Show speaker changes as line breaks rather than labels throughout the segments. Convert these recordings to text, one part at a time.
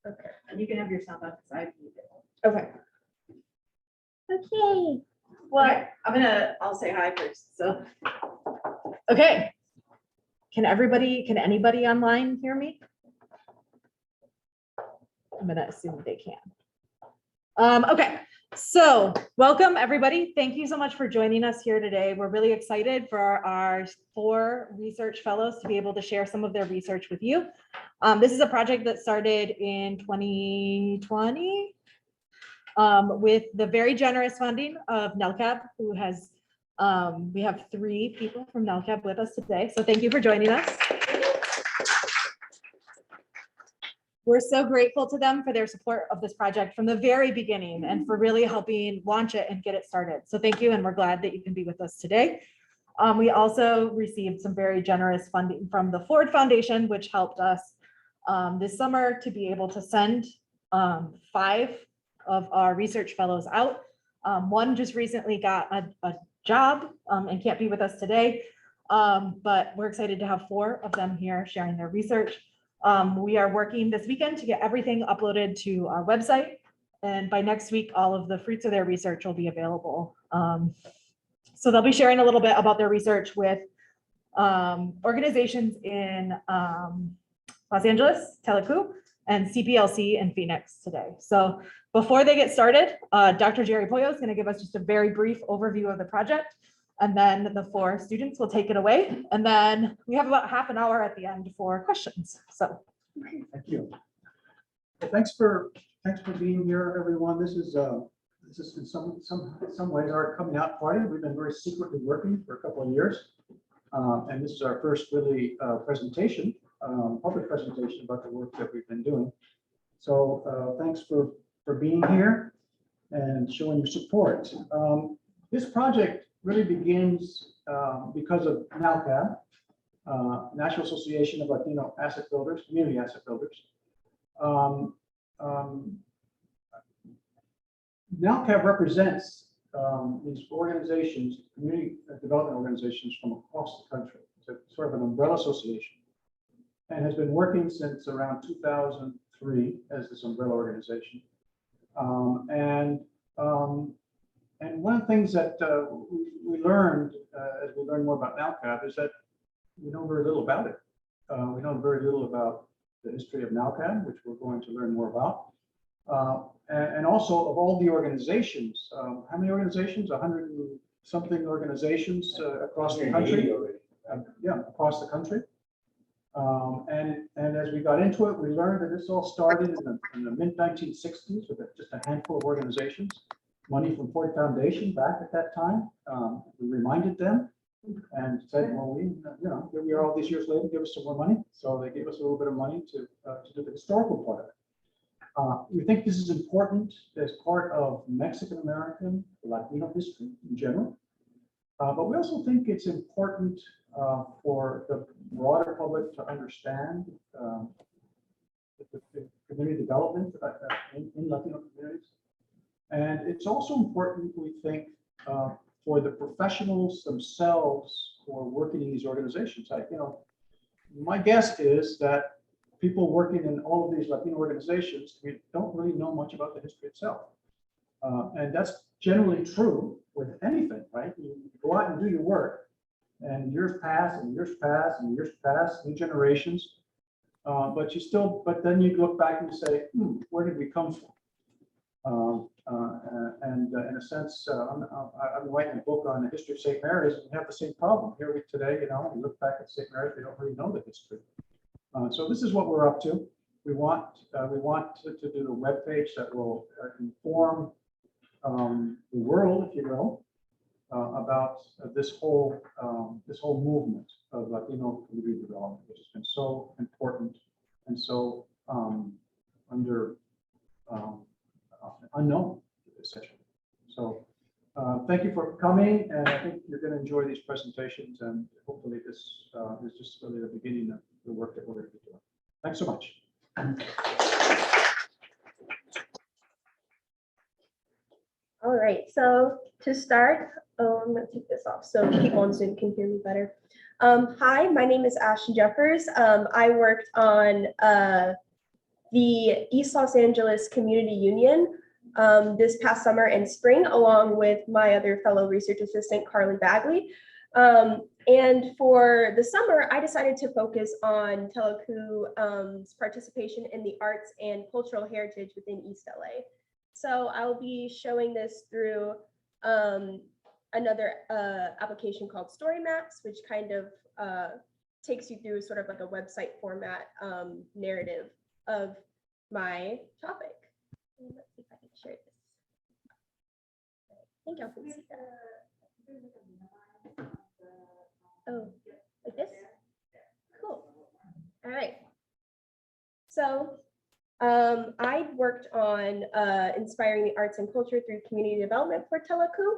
Okay.
You can have your sound on because I need it.
Okay. Okay. Well,
Okay, I'll say hi first, so.
okay. Can anybody online hear me? I'm gonna assume they can. Okay, so welcome everybody. Thank you so much for joining us here today. We're really excited for our 4 research fellows to be able to share some of their research with you. This is a project that started in 2020 with the very generous funding of NELCAB, who has, we have 3 people from NELCAB with us today. So thank you for joining us. We're so grateful to them for their support of this project from the very beginning and for really helping launch it and get it started. So thank you, and we're glad that you can be with us today. We also received some very generous funding from the Ford Foundation, which helped us this summer to be able to send 5 of our research fellows out. One just recently got a job and can't be with us today, but we're excited to have 4 of them here sharing their research. We are working this weekend to get everything uploaded to our website, and by next week, all of the fruits of their research will be available. So they'll be sharing a little bit about their research with organizations in Los Angeles, Telugu, and CPLC in Phoenix today. So before they get started, Dr. Jerry Pollo is going to give us just a very brief overview of the project, and then the 4 students will take it away. And then we have about half an hour at the end for questions. So
thank you. Well, thanks for being here, everyone. This is in some ways our coming out party. We've been very secretly working for a couple of years, and this is our first really presentation, public presentation about the work that we've been doing. So thanks for being here and showing your support. This project really begins because of NALCAB, National Association of Latino Asset Builders, Community Asset Builders. NALCAB represents these organizations, community development organizations from across the country. It's a sort of an umbrella association and has been working since around 2003 as this umbrella organization. And one of the things that we learned as we learned more about NALCAB is that we know very little about it. We know very little about the history of NALCAB, which we're going to learn more about. And also of all the organizations. How many organizations? 100 and something organizations across the country. Yeah, across the country. And as we got into it, we learned that this all started in the mid-1960s with just a handful of organizations. Money from Ford Foundation back at that time. We reminded them and said, well, here we are all these years later, give us some more money. So they gave us a little bit of money to do the historical part of it. We think this is important as part of Mexican-American, Latino history in general. But we also think it's important for the broader public to understand the community development in Latino communities. And it's also important, we think, for the professionals themselves who are working in these organizations. My guess is that people working in all of these Latino organizations don't really know much about the history itself. And that's generally true with anything, right? You go out and do your work, and years pass, and years pass, and years pass, new generations. But then you look back and you say, where did we come from? In a sense, I'm writing a book on the history of St. Mary's, and we have the same problem here today. We look back at St. Mary's, we don't really know the history. So this is what we're up to. We want to do a web page that will inform the world, if you will, about this whole movement of Latino community development, which has been so important and so unknown, essentially. So thank you for coming, and I think you're going to enjoy these presentations, and hopefully this is just really the beginning of the work that we're going to be doing. Thanks so much.
All right, so to start, I'm going to take this off so people on Zoom can hear me better. Hi, my name is Ashton Jeffers. I worked on the East Los Angeles Community Union this past summer and spring, along with my other fellow research assistant, Carly Bagley. And for the summer, I decided to focus on Telecu's participation in the arts and cultural heritage within East LA. So I'll be showing this through another application called Story Maps, which kind of takes you through sort of like a website format narrative of my topic. And let's see if I can share this. I think y'all can see that. Oh, like this? Cool. All right. So I worked on inspiring the arts and culture through community development for Telecu.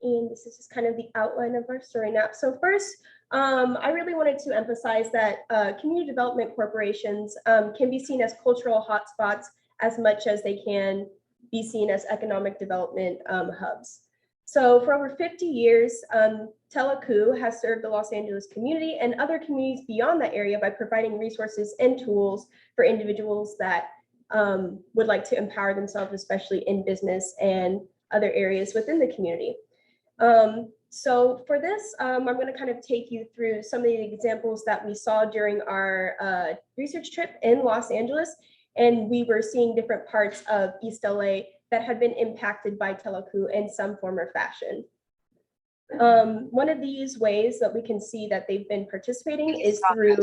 And this is just kind of the outline of our story map. So first, I really wanted to emphasize that community development corporations can be seen as cultural hotspots as much as they can be seen as economic development hubs. So for over 50 years, Telecu has served the Los Angeles community and other communities beyond that area by providing resources and tools for individuals that would like to empower themselves, especially in business and other areas within the community. So for this, I'm going to kind of take you through some of the examples that we saw during our research trip in Los Angeles. And we were seeing different parts of East LA that had been impacted by Telecu in some form or fashion. One of these ways that we can see that they've been participating is through,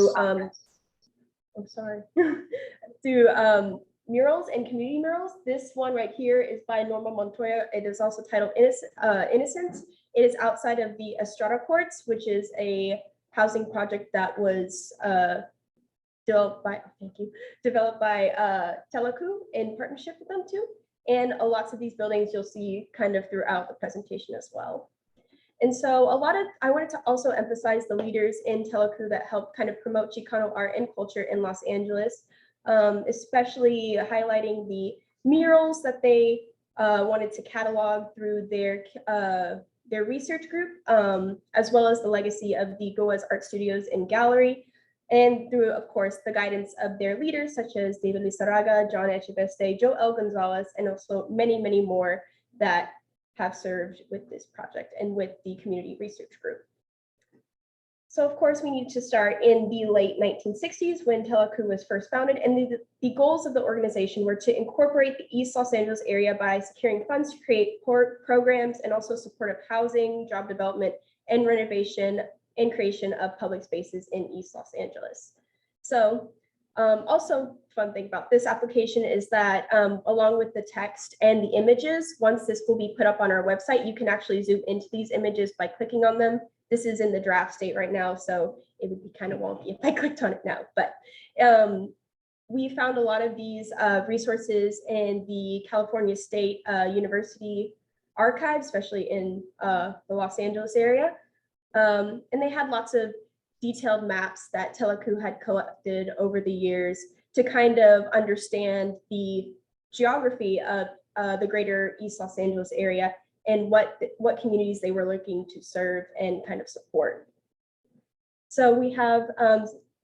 through murals and community murals. This one right here is by Norma Montoya. It is also titled Innocence. It is outside of the Estrada Courts, which is a housing project that was developed by Telecu in partnership with them too. And lots of these buildings you'll see kind of throughout the presentation as well. And so I wanted to also emphasize the leaders in Telecu that help kind of promote Chicano art and culture in Los Angeles, especially highlighting the murals that they wanted to catalog through their research group, as well as the legacy of the Goa's Art Studios and Gallery, and through, of course, the guidance of their leaders, such as David Lizarraga, John Echeveste, Joe L. Gonzalez, and also many, many more that have served with this project and with the community research group. So of course, we need to start in the late 1960s when Telecu was first founded, and the goals of the organization were to incorporate the East Los Angeles area by securing funds to create programs and also supportive housing, job development, and renovation and creation of public spaces in East Los Angeles. So also fun thing about this application is that along with the text and the images, once this will be put up on our website, you can actually zoom into these images by clicking on them. This is in the draft state right now, so it would be kind of wonky if I clicked on it now, but we found a lot of these resources in the California State University archive, especially in the Los Angeles area. And they had lots of detailed maps that Telecu had collected over the years to kind of understand the geography of the greater East Los Angeles area and what communities they were looking to serve and kind of support. So we have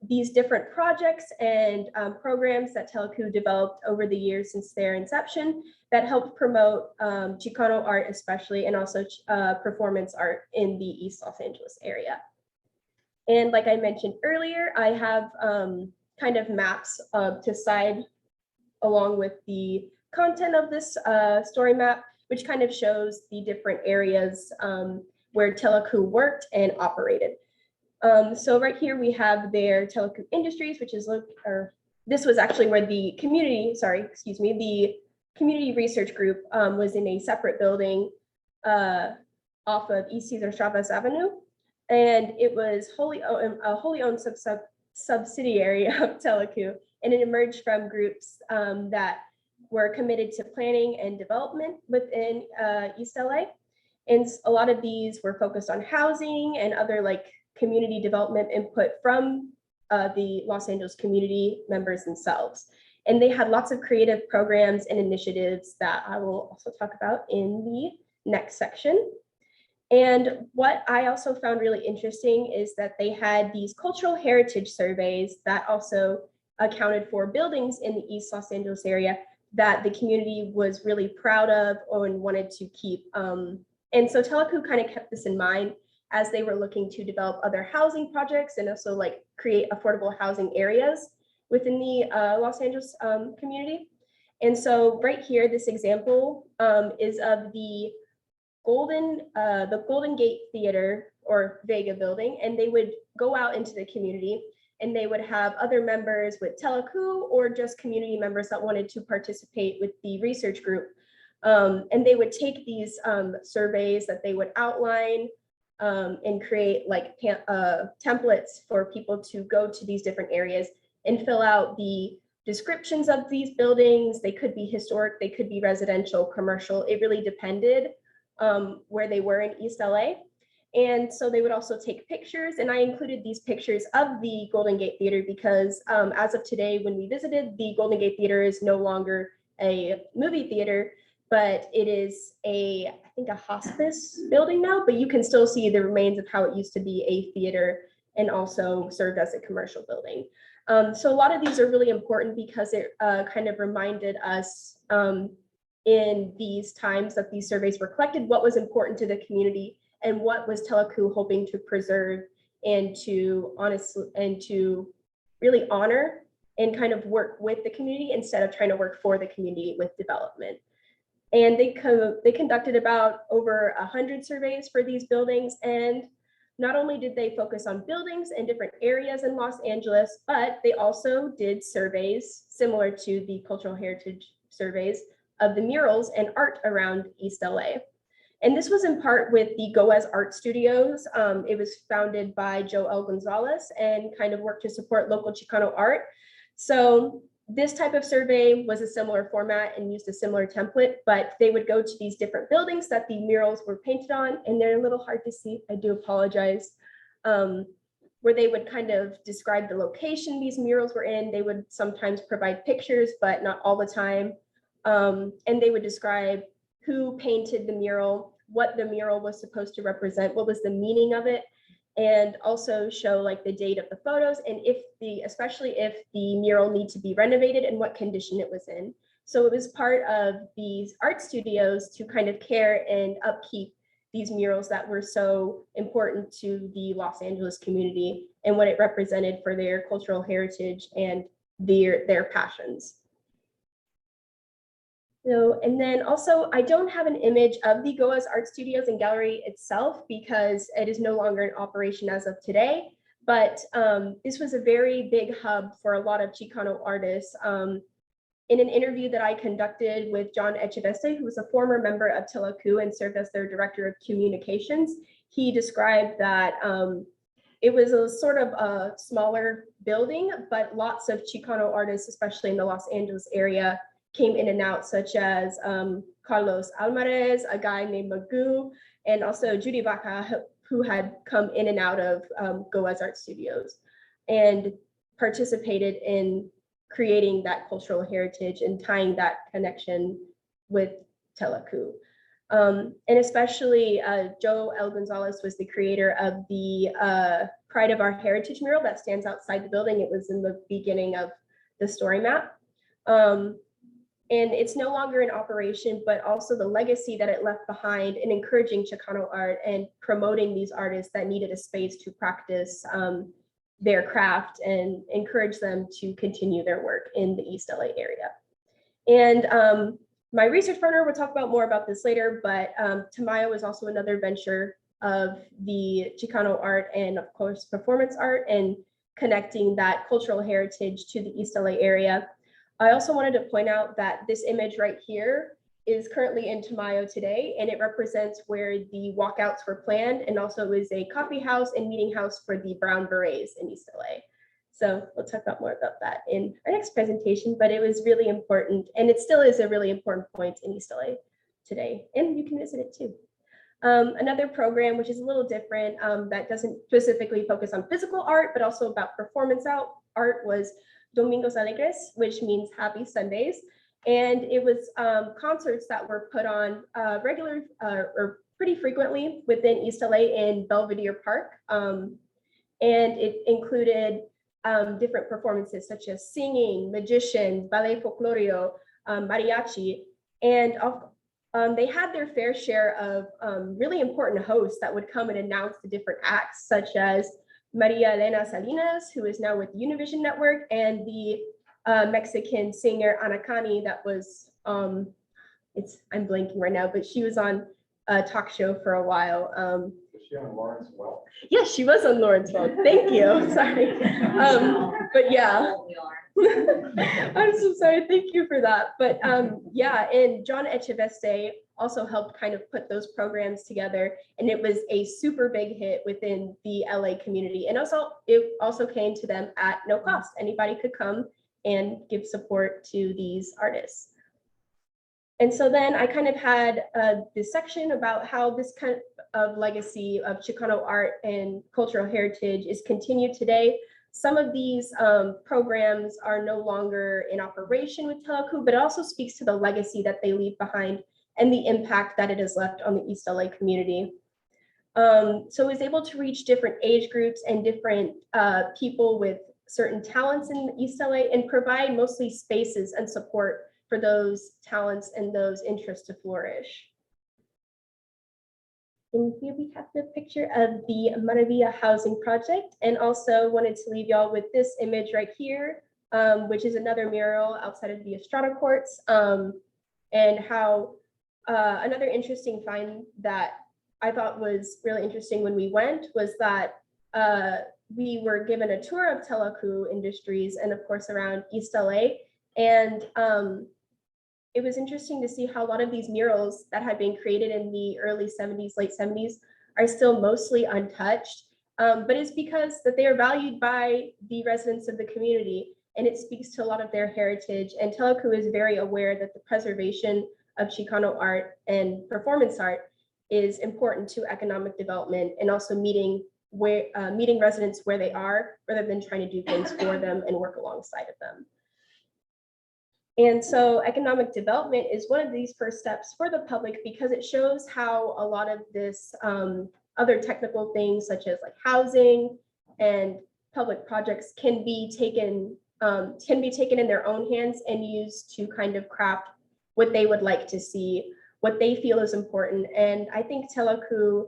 these different projects and programs that Telecu developed over the years since their inception that help promote Chicano art especially, and also performance art in the East Los Angeles area. And like I mentioned earlier, I have kind of maps to side along with the content of this story map, which kind of shows the different areas where Telecu worked and operated. So right here we have their Telecu Industries, which is, this was actually where the community, the community research group was in a separate building off of East Cesar Chavez Avenue. And it was a wholly owned subsidiary of Telecu, and it emerged from groups that were committed to planning and development within East LA. And a lot of these were focused on housing and other like community development input from the Los Angeles community members themselves. And they had lots of creative programs and initiatives that I will also talk about in the next section. And what I also found really interesting is that they had these cultural heritage surveys that also accounted for buildings in the East Los Angeles area that the community was really proud of and wanted to keep. And so Teleku kind of kept this in mind as they were looking to develop other housing projects and also like create affordable housing areas within the Los Angeles community. And so right here, this example is of the Golden Gate Theater or Vega building, and they would go out into the community and they would have other members with Teleku or just community members that wanted to participate with the research group. And they would take these surveys that they would outline and create like templates for people to go to these different areas and fill out the descriptions of these buildings. They could be historic, they could be residential, commercial. It really depended where they were in East LA. And so they would also take pictures, and I included these pictures of the Golden Gate Theater because as of today, when we visited, the Golden Gate Theater is no longer a movie theater, but it is I think a hospice building now, but you can still see the remains of how it used to be a theater and also served as a commercial building. So a lot of these are really important because it kind of reminded us in these times that these surveys were collected, what was important to the community and what was Teleku hoping to preserve and to really honor and kind of work with the community instead of trying to work for the community with development. And they conducted about over 100 surveys for these buildings. And not only did they focus on buildings in different areas in Los Angeles, but they also did surveys similar to the cultural heritage surveys of the murals and art around East LA. And this was in part with the Goaz Art Studios. It was founded by Joe L. Gonzalez and kind of worked to support local Chicano art. So this type of survey was a similar format and used a similar template, but they would go to these different buildings that the murals were painted on, and they're a little hard to see, I do apologize, where they would kind of describe the location these murals were in. They would sometimes provide pictures, but not all the time. And they would describe who painted the mural, what the mural was supposed to represent, what was the meaning of it, and also show like the date of the photos and especially if the mural needs to be renovated and what condition it was in. So it was part of these art studios to kind of care and upkeep these murals that were so important to the Los Angeles community and what it represented for their cultural heritage and their passions. So, and then also, I don't have an image of the Goaz Art Studios and Gallery itself because it is no longer in operation as of today, but this was a very big hub for a lot of Chicano artists. In an interview that I conducted with John Echeveste, who was a former member of Teleku and served as their director of communications, he described that it was a sort of a smaller building, but lots of Chicano artists, especially in the Los Angeles area, came in and out, such as Carlos Almarez, a guy named Magoo, and also Judy Vaca, who had come in and out of Goaz Art Studios and participated in creating that cultural heritage and tying that connection with Teleku. And especially Joe L. Gonzalez was the creator of the Pride of Our Heritage mural that stands outside the building. It was in the beginning of the story map. And it's no longer in operation, but also the legacy that it left behind in encouraging Chicano art and promoting these artists that needed a space to practice their craft and encourage them to continue their work in the East LA area. And my research partner will talk about more about this later, but Tamayo is also another venture of the Chicano art and of course performance art and connecting that cultural heritage to the East LA area. I also wanted to point out that this image right here is currently in Tamayo today, and it represents where the walkouts were planned, and also is a coffee house and meeting house for the Brown Berets in East LA. So we'll talk about more about that in our next presentation, but it was really important, and it still is a really important point in East LA today, and you can visit it too. Another program, which is a little different, that doesn't specifically focus on physical art, but also about performance art was Domingos Alegres, which means happy Sundays. And it was concerts that were put on regular or pretty frequently within East LA in Belvedere Park. And it included different performances such as singing, magicians, ballet folclorio, mariachi, and they had their fair share of really important hosts that would come and announce the different acts, such as Maria Elena Salinas, who is now with Univision Network, and the Mexican singer Anacani that was, I'm blanking right now, but she was on a talk show for a while.
Was she on Lawrence Welk?
Yes, she was on Lawrence Welk. Thank you. Sorry. But yeah. I'm so sorry. Thank you for that. But yeah, and John Echeveste also helped kind of put those programs together, and it was a super big hit within the LA community. And also, it also came to them at no cost. Anybody could come and give support to these artists. And so then I kind of had this section about how this kind of legacy of Chicano art and cultural heritage is continued today. Some of these programs are no longer in operation with Teleku, but it also speaks to the legacy that they leave behind and the impact that it has left on the East LA community. So it was able to reach different age groups and different people with certain talents in East LA and provide mostly spaces and support for those talents and those interests to flourish. And here we have the picture of the Maravilla housing project, and also wanted to leave y'all with this image right here, which is another mural outside of the Estrada courts, and how another interesting find that I thought was really interesting when we went was that we were given a tour of Teleku Industries and of course around East LA, and it was interesting to see how a lot of these murals that had been created in the early 70s, late 70s are still mostly untouched. But it's because that they are valued by the residents of the community, and it speaks to a lot of their heritage. And Teleku is very aware that the preservation of Chicano art and performance art is important to economic development and also meeting residents where they are rather than trying to do things for them and work alongside of them. And so economic development is one of these first steps for the public because it shows how a lot of this other technical things such as like housing and public projects can be taken in their own hands and used to kind of craft what they would like to see, what they feel is important. And I think Teleku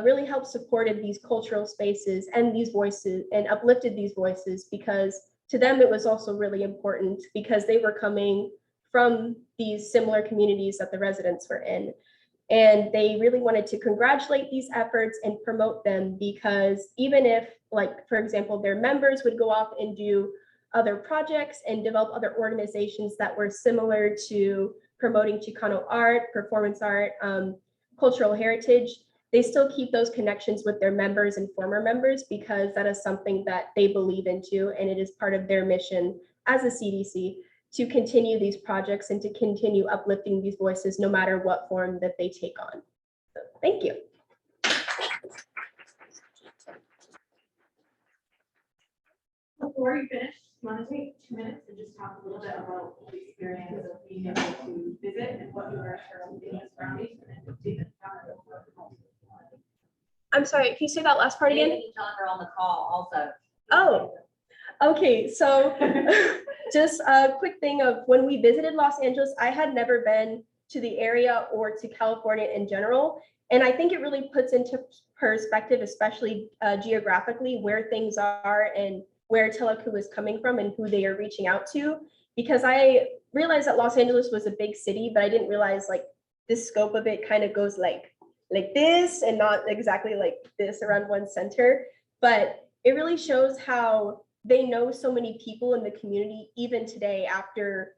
really helped supported these cultural spaces and these voices and uplifted these voices because to them, it was also really important because they were coming from these similar communities that the residents were in. And they really wanted to congratulate these efforts and promote them because even if, like, for example, their members would go off and do other projects and develop other organizations that were similar to promoting Chicano art, performance art, cultural heritage, they still keep those connections with their members and former members because that is something that they believe into, and it is part of their mission as a CDC to continue these projects and to continue uplifting these voices no matter what form that they take on. So, thank you.
Before you finish, you want to take 2 minutes and just talk a little bit about the experience of being able to visit and what you are sharing in the surroundings, and then take it down.
I'm sorry, can you say that last part again?
John are on the call also.
Oh, okay. So just a quick thing of when we visited Los Angeles, I had never been to the area or to California in general. And I think it really puts into perspective, especially geographically, where things are and where Teleku is coming from and who they are reaching out to. Because I realized that Los Angeles was a big city, but I didn't realize like the scope of it kind of goes like this and not exactly like this around one center. But it really shows how they know so many people in the community, even today, after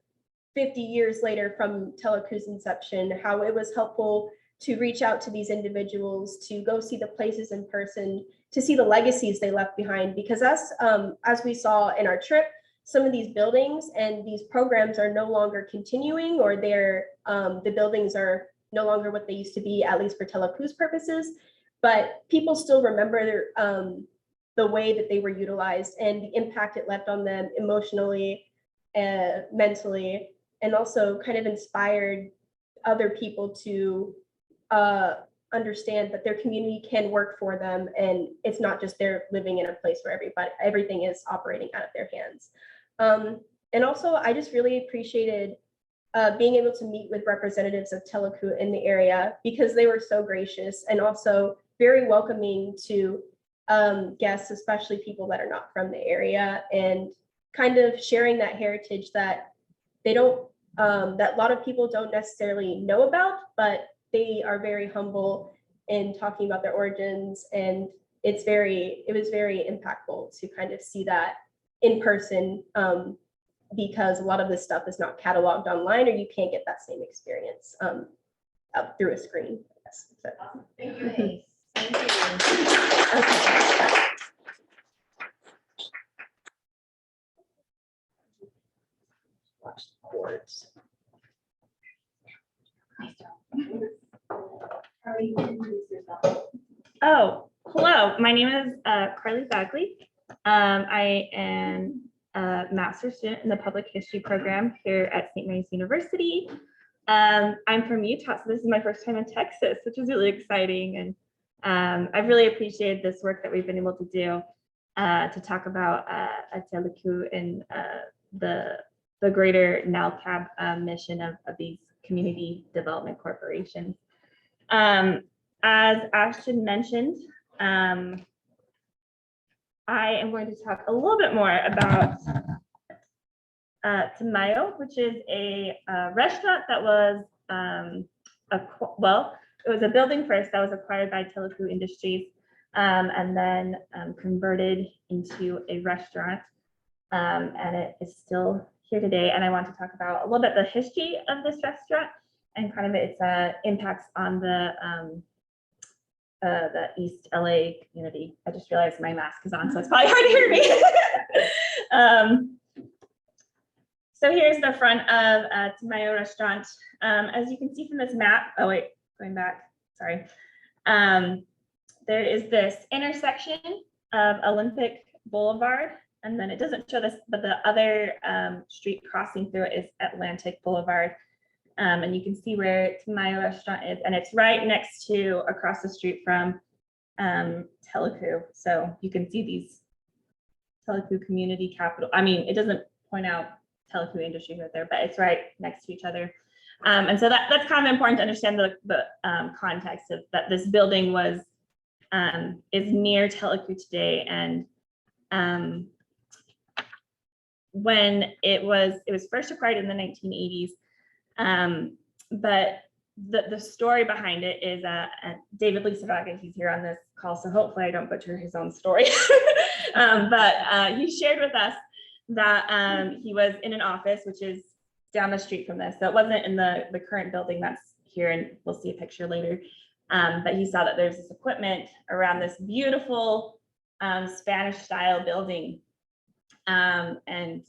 50 years later from Teleku's inception, how it was helpful to reach out to these individuals, to go see the places in person, to see the legacies they left behind. Because as we saw in our trip, some of these buildings and these programs are no longer continuing, or the buildings are no longer what they used to be, at least for Teleku's purposes, but people still remember the way that they were utilized and the impact it left on them emotionally, mentally, and also kind of inspired other people to understand that their community can work for them, and it's not just they're living in a place where everything is operating out of their hands. And also, I just really appreciated being able to meet with representatives of Teleku in the area, because they were so gracious and also very welcoming to guests, especially people that are not from the area, and kind of sharing that heritage that they don't, that a lot of people don't necessarily know about, but they are very humble in talking about their origins. And it was very impactful to kind of see that in person, because a lot of this stuff is not cataloged online, or you can't get that same experience up through a screen. Yes. So.
Awesome. Thank you.
Nice. Thank you.
Okay. Watch the cords.
How are you introduce yourself?
Oh, hello. My name is Carly Bagley. I am a master's student in the public history program here at St. Mary's University. I'm from Utah, so this is my first time in Texas, which is really exciting. And I've really appreciated this work that we've been able to do to talk about Teleku and the greater NALCAB mission of these community development corporations. As Ashton mentioned, I am going to talk a little bit more about Tamayo, which is a restaurant that was, it was a building first that was acquired by Teleku Industries, and then converted into a restaurant, and it is still here today. And I want to talk about a little bit the history of this restaurant and kind of its impacts on the East LA community. I just realized my mask is on, so it's probably hard to hear me. So here's the front of Tamayo restaurant. As you can see from this map, oh wait, going back, sorry. There is this intersection of Olympic Boulevard, and then it doesn't show this, but the other street crossing through it is Atlantic Boulevard. And you can see where Tamayo restaurant is, and it's right next to, across the street from Teleku. So you can see these Teleku Community Capital. I mean, it doesn't point out Teleku Industries right there, but it's right next to each other. And so that's kind of important to understand the context of that. This building was is near Teleku today, and when it was first acquired in the 1980s. But the story behind it is David Lisavaga, he's here on this call, so hopefully I don't butcher his own story. But he shared with us that he was in an office, which is down the street from this. So it wasn't in the current building that's here, and we'll see a picture later. But he saw that there's this equipment around this beautiful Spanish style building. And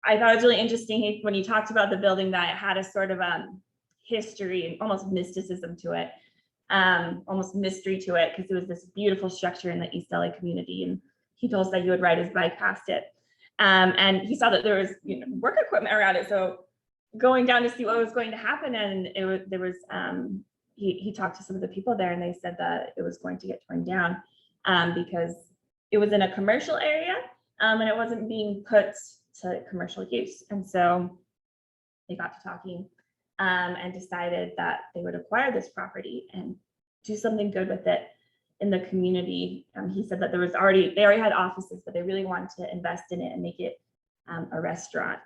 I thought it was really interesting when he talked about the building that it had a sort of history and almost mysticism to it, almost mystery to it, because it was this beautiful structure in the East LA community. And he told us that he would ride his bike past it. And he saw that there was work equipment around it. So going down to see what was going to happen, and he talked to some of the people there, and they said that it was going to get torn down because it was in a commercial area, and it wasn't being put to commercial use. And so they got to talking and decided that they would acquire this property and do something good with it in the community. He said that they already had offices, but they really wanted to invest in it and make it a restaurant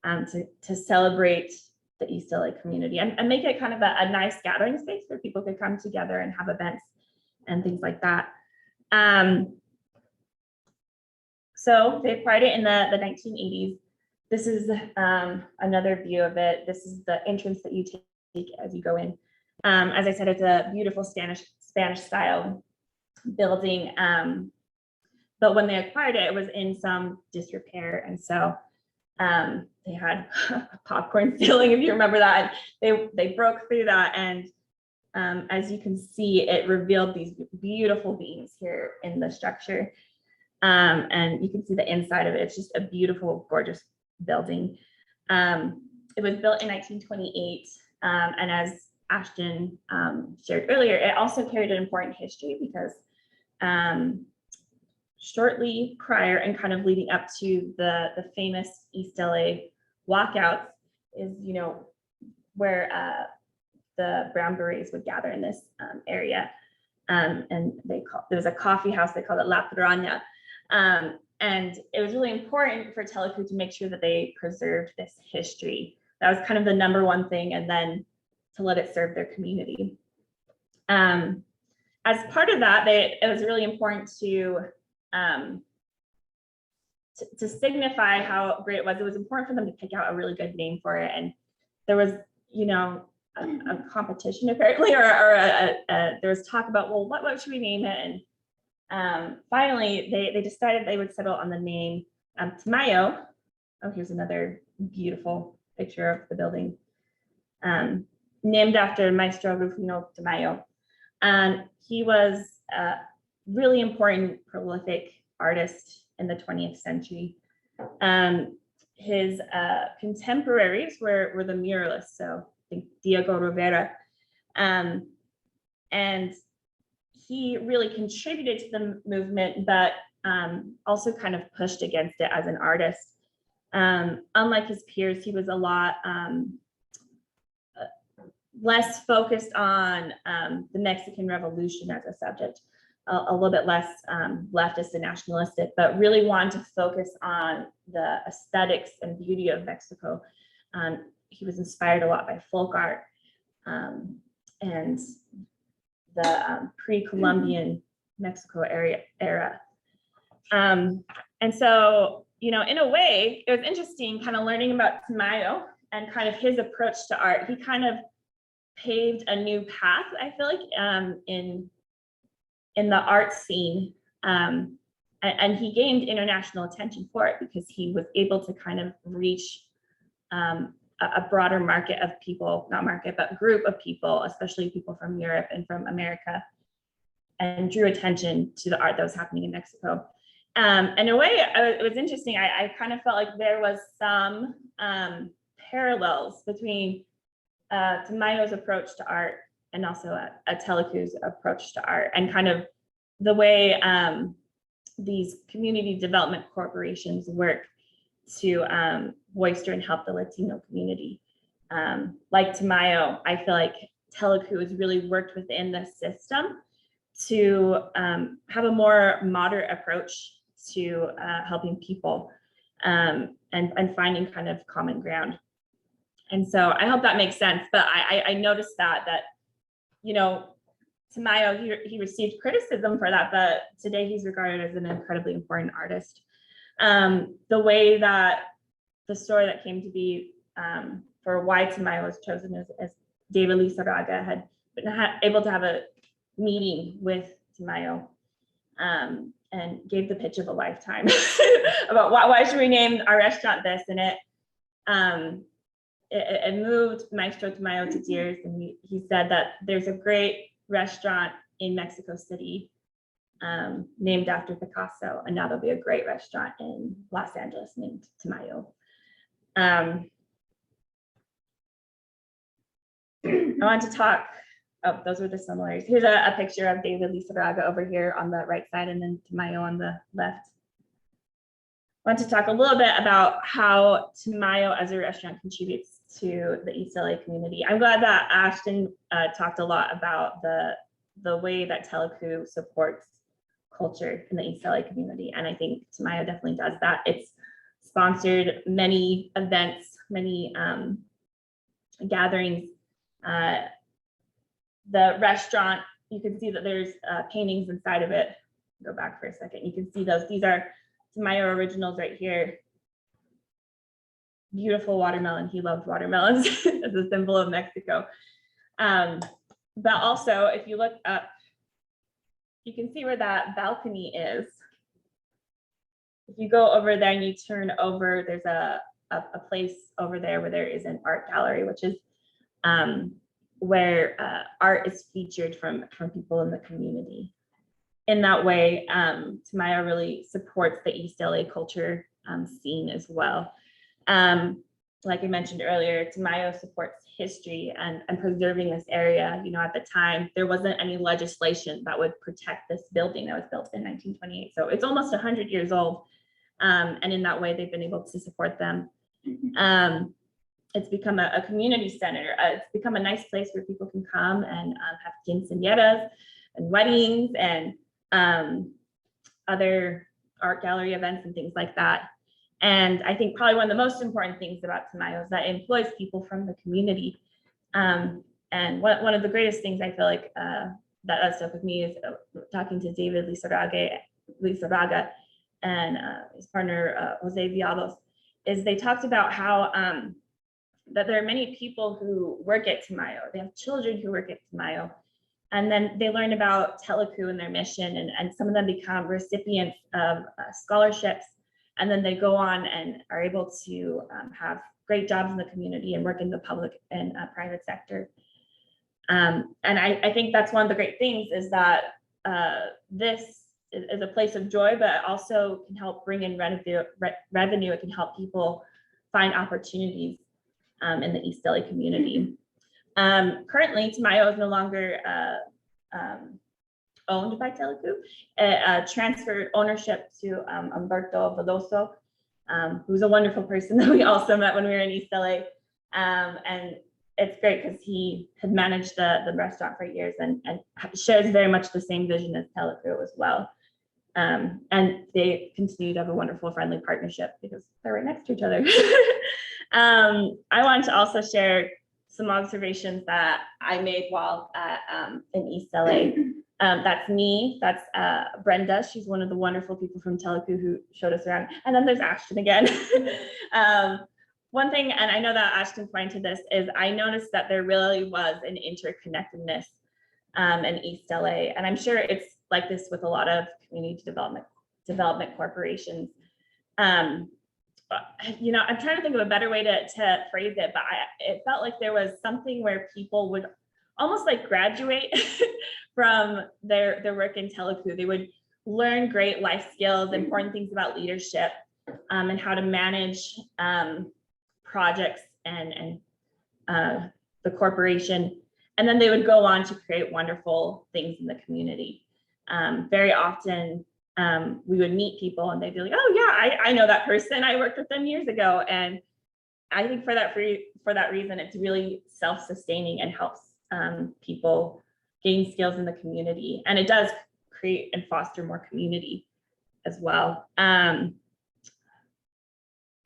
to celebrate the East LA community and make it kind of a nice gathering space where people could come together and have events and things like that. So they acquired it in the 1980s. This is another view of it. This is the entrance that you take as you go in. As I said, it's a beautiful Spanish style building. But when they acquired it, it was in some disrepair. And so they had a popcorn ceiling, if you remember that. They broke through that. And as you can see, it revealed these beautiful beams here in the structure. And you can see the inside of it. It's just a beautiful, gorgeous building. It was built in 1928. And as Ashton shared earlier, it also carried an important history because shortly prior and kind of leading up to the famous East LA walkouts is, you know, where the Brown Berets would gather in this area. And there was a coffee house, they called it La Piranha. And it was really important for Teleku to make sure that they preserved this history. That was kind of the number one thing, and then to let it serve their community. As part of that, it was really important to signify how great it was. It was important for them to pick out a really good name for it. And there was, you know, a competition apparently, or there was talk about, well, what should we name it? And finally, they decided they would settle on the name Tamayo. Oh, here's another beautiful picture of the building. Named after Maestro Rufino Tamayo. He was a really important, prolific artist in the 20th century. His contemporaries were the muralists, so I think Diego Rivera. And he really contributed to the movement, but also kind of pushed against it as an artist. Unlike his peers, he was a lot less focused on the Mexican Revolution as a subject, a little bit less leftist and nationalistic, but really wanted to focus on the aesthetics and beauty of Mexico. He was inspired a lot by folk art and the pre-Columbian Mexico era. And so, you know, in a way, it was interesting kind of learning about Tamayo and kind of his approach to art. He kind of paved a new path, I feel like, in the art scene. And he gained international attention for it because he was able to kind of reach a broader market of people, not market, but group of people, especially people from Europe and from America, and drew attention to the art that was happening in Mexico. In a way, it was interesting. I kind of felt like there was some parallels between Tamayo's approach to art and also a Teleku's approach to art, and kind of the way these community development corporations work to foster and help the Latino community. Like Tamayo, I feel like Teleku has really worked within the system to have a more moderate approach to helping people and finding kind of common ground. And so I hope that makes sense. But I noticed that, you know, Tamayo, he received criticism for that, but today he's regarded as an incredibly important artist. The way that the story that came to be for why Tamayo was chosen as David Lizarraga had been able to have a meeting with Tamayo and gave the pitch of a lifetime about why should we name our restaurant this, and it moved Maestro Tamayo to tears, and he said that there's a great restaurant in Mexico City named after Picasso, and now there'll be a great restaurant in Los Angeles named Tamayo. I want to talk, oh, those were the similarities. Here's a picture of David Lizarraga over here on the right side, and then Tamayo on the left. I want to talk a little bit about how Tamayo as a restaurant contributes to the East LA community. I'm glad that Ashton talked a lot about the way that Teleku supports culture in the East LA community, and I think Tamayo definitely does that. It's sponsored many events, many gatherings. The restaurant, you can see that there's paintings inside of it. Go back for a second. You can see those. These are Tamayo originals right here. Beautiful watermelon. He loved watermelons as a symbol of Mexico. But also, if you look up, you can see where that balcony is. If you go over there and you turn over, there's a place over there where there is an art gallery, which is where art is featured from people in the community. In that way, Tamayo really supports the East LA culture scene as well. like I mentioned earlier, Tamayo supports history and preserving this area. You know, at the time, there wasn't any legislation that would protect this building that was built in 1928. So it's almost 100 years old. And in that way, they've been able to support them. It's become a community center. It's become a nice place where people can come and have quinceañeras and weddings and other art gallery events and things like that. And I think probably one of the most important things about Tamayo is that it employs people from the community. And one of the greatest things I feel like that stuck with me is talking to David Lizarraga and his partner, Jose Villados, is they talked about how that there are many people who work at Tamayo. They have children who work at Tamayo. And then they learn about Teleku and their mission, and some of them become recipients of scholarships. And then they go on and are able to have great jobs in the community and work in the public and private sector. And I think that's one of the great things is that this is a place of joy, but also can help bring in revenue. It can help people find opportunities in the East LA community. Currently, Tamayo is no longer owned by Teleku. It transferred ownership to Humberto Veloso, who's a wonderful person that we also met when we were in East LA. And it's great because he had managed the restaurant for years and shares very much the same vision as Teleku as well. And they continue to have a wonderful, friendly partnership because they're right next to each other. I wanted to also share some observations that I made while in East LA. That's me, that's Brenda. She's one of the wonderful people from Teleku who showed us around. And then there's Ashton again. One thing, and I know that Ashton pointed to this, is I noticed that there really was an interconnectedness in East LA. And I'm sure it's like this with a lot of community development corporations. You know, I'm trying to think of a better way to phrase it, but it felt like there was something where people would almost like graduate from their work in Teleku. They would learn great life skills, important things about leadership, and how to manage projects and the corporation. And then they would go on to create wonderful things in the community. Very often, we would meet people and they'd be like, oh yeah, I know that person. I worked with them years ago. And I think for that reason, it's really self-sustaining and helps people gain skills in the community. And it does create and foster more community as well.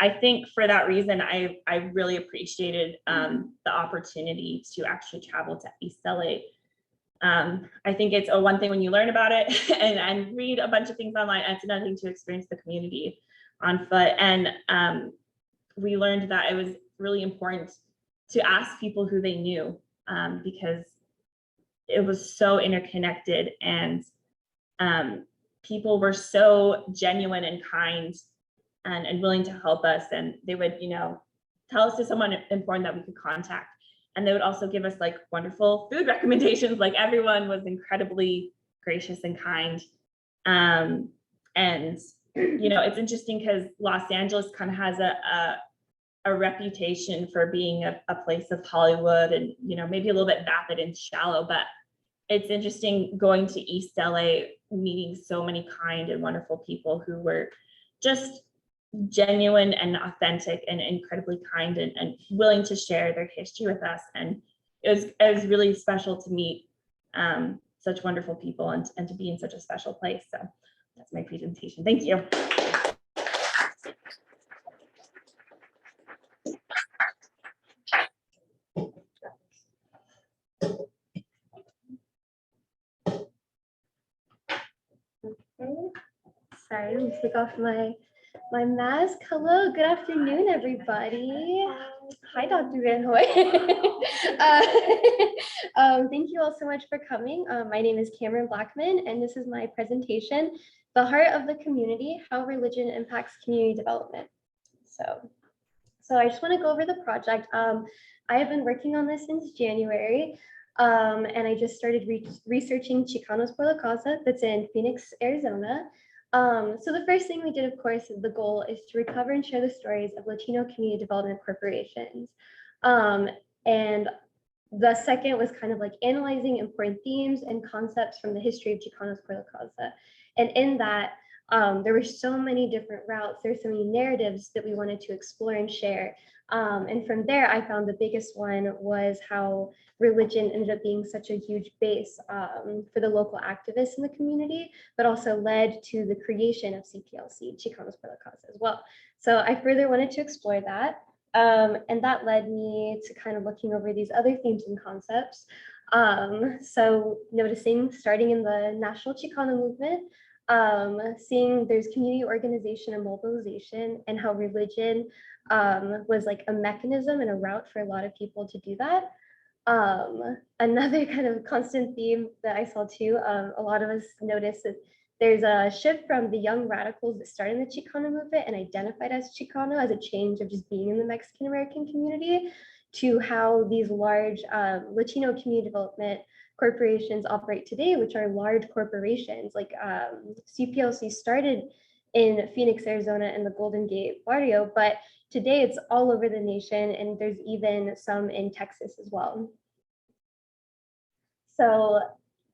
I think for that reason, I really appreciated the opportunity to actually travel to East LA. I think it's one thing when you learn about it and read a bunch of things online, and it's another thing to experience the community on foot. And we learned that it was really important to ask people who they knew because it was so interconnected, and people were so genuine and kind and willing to help us. And they would, you know, tell us to someone important that we could contact. And they would also give us like wonderful food recommendations. Like everyone was incredibly gracious and kind. And, you know, it's interesting because Los Angeles kind of has a reputation for being a place of Hollywood and, you know, maybe a little bit vapid and shallow, but it's interesting going to East LA, meeting so many kind and wonderful people who were just genuine and authentic and incredibly kind and willing to share their history with us. And it was really special to meet such wonderful people and to be in such a special place. So that's my presentation. Thank you.
Sorry, let me take off my mask. Hello, good afternoon, everybody. Hi, Dr. Van Hoy. Thank you all so much for coming. My name is Cameron Blackman, and this is my presentation, The Heart of the Community, How Religion Impacts Community Development. So I just want to go over the project. I have been working on this since January, and I just started researching Chicanos por la Causa that's in Phoenix, Arizona. So the first thing we did, of course, the goal is to recover and share the stories of Latino community development corporations. And the second was kind of like analyzing important themes and concepts from the history of Chicanos por la Causa. And in that, there were so many different routes, there's so many narratives that we wanted to explore and share. And from there, I found the biggest one was how religion ended up being such a huge base for the local activists in the community, but also led to the creation of CPLC, Chicanos por la Causa, as well. So I further wanted to explore that. And that led me to kind of looking over these other themes and concepts. So noticing, starting in the National Chicano movement, seeing there's community organization and mobilization, and how religion was like a mechanism and a route for a lot of people to do that. Another kind of constant theme that I saw too, a lot of us noticed that there's a shift from the young radicals that started in the Chicano movement and identified as Chicano as a change of just being in the Mexican American community, to how these large Latino community development corporations operate today, which are large corporations. Like CPLC started in Phoenix, Arizona in the Golden Gate barrio, but today it's all over the nation, and there's even some in Texas as well. So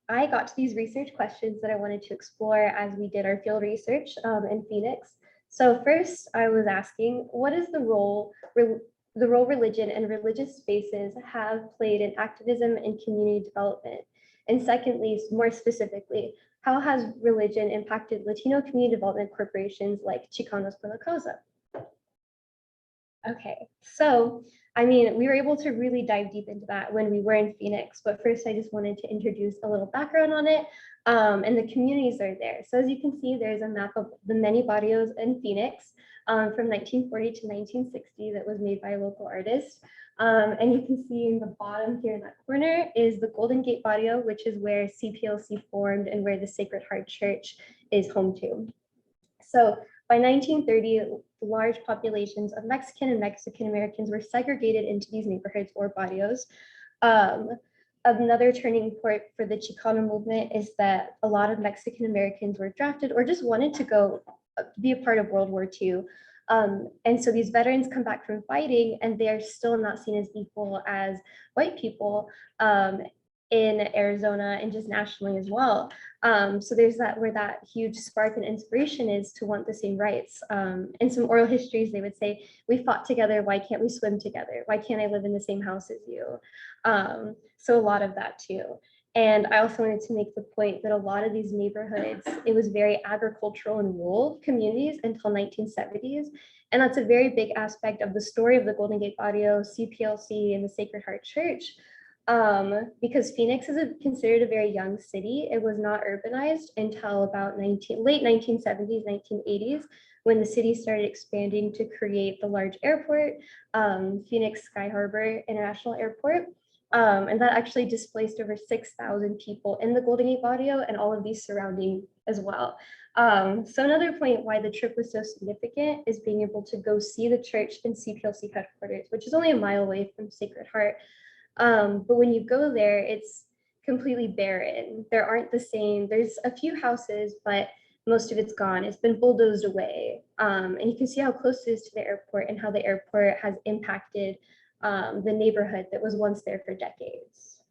I got to these research questions that I wanted to explore as we did our field research in Phoenix. So first I was asking, what is the role religion and religious spaces have played in activism and community development? And secondly, more specifically, how has religion impacted Latino community development corporations like Chicanos por la Causa? Okay, so I mean, we were able to really dive deep into that when we were in Phoenix, but first I just wanted to introduce a little background on it, and the communities are there. So as you can see, there's a map of the many barrios in Phoenix from 1940 to 1960 that was made by a local artist. And you can see in the bottom here in that corner is the Golden Gate barrio, which is where CPLC formed and where the Sacred Heart Church is home to. So by 1930, large populations of Mexican and Mexican Americans were segregated into these neighborhoods or barrios. Another turning point for the Chicano movement is that a lot of Mexican Americans were drafted or just wanted to go be a part of World War II. And so these veterans come back from fighting, and they're still not seen as equal as white people in Arizona and just nationally as well. So there's that where that huge spark and inspiration is to want the same rights. In some oral histories, they would say, we fought together, why can't we swim together? Why can't I live in the same house as you? So a lot of that too. And I also wanted to make the point that a lot of these neighborhoods, it was very agricultural and rural communities until 1970s. And that's a very big aspect of the story of the Golden Gate Barrio, CPLC, and the Sacred Heart Church. Because Phoenix is considered a very young city. It was not urbanized until about late 1970s, 1980s, when the city started expanding to create the large airport, Phoenix Sky Harbor International Airport. And that actually displaced over 6,000 people in the Golden Gate Barrio and all of these surrounding as well. So another point why the trip was so significant is being able to go see the church and CPLC headquarters, which is only a mile away from Sacred Heart. But when you go there, it's completely barren. There aren't the same, there's a few houses, but most of it's gone. It's been bulldozed away. And you can see how close it is to the airport and how the airport has impacted the neighborhood that was once there for decades.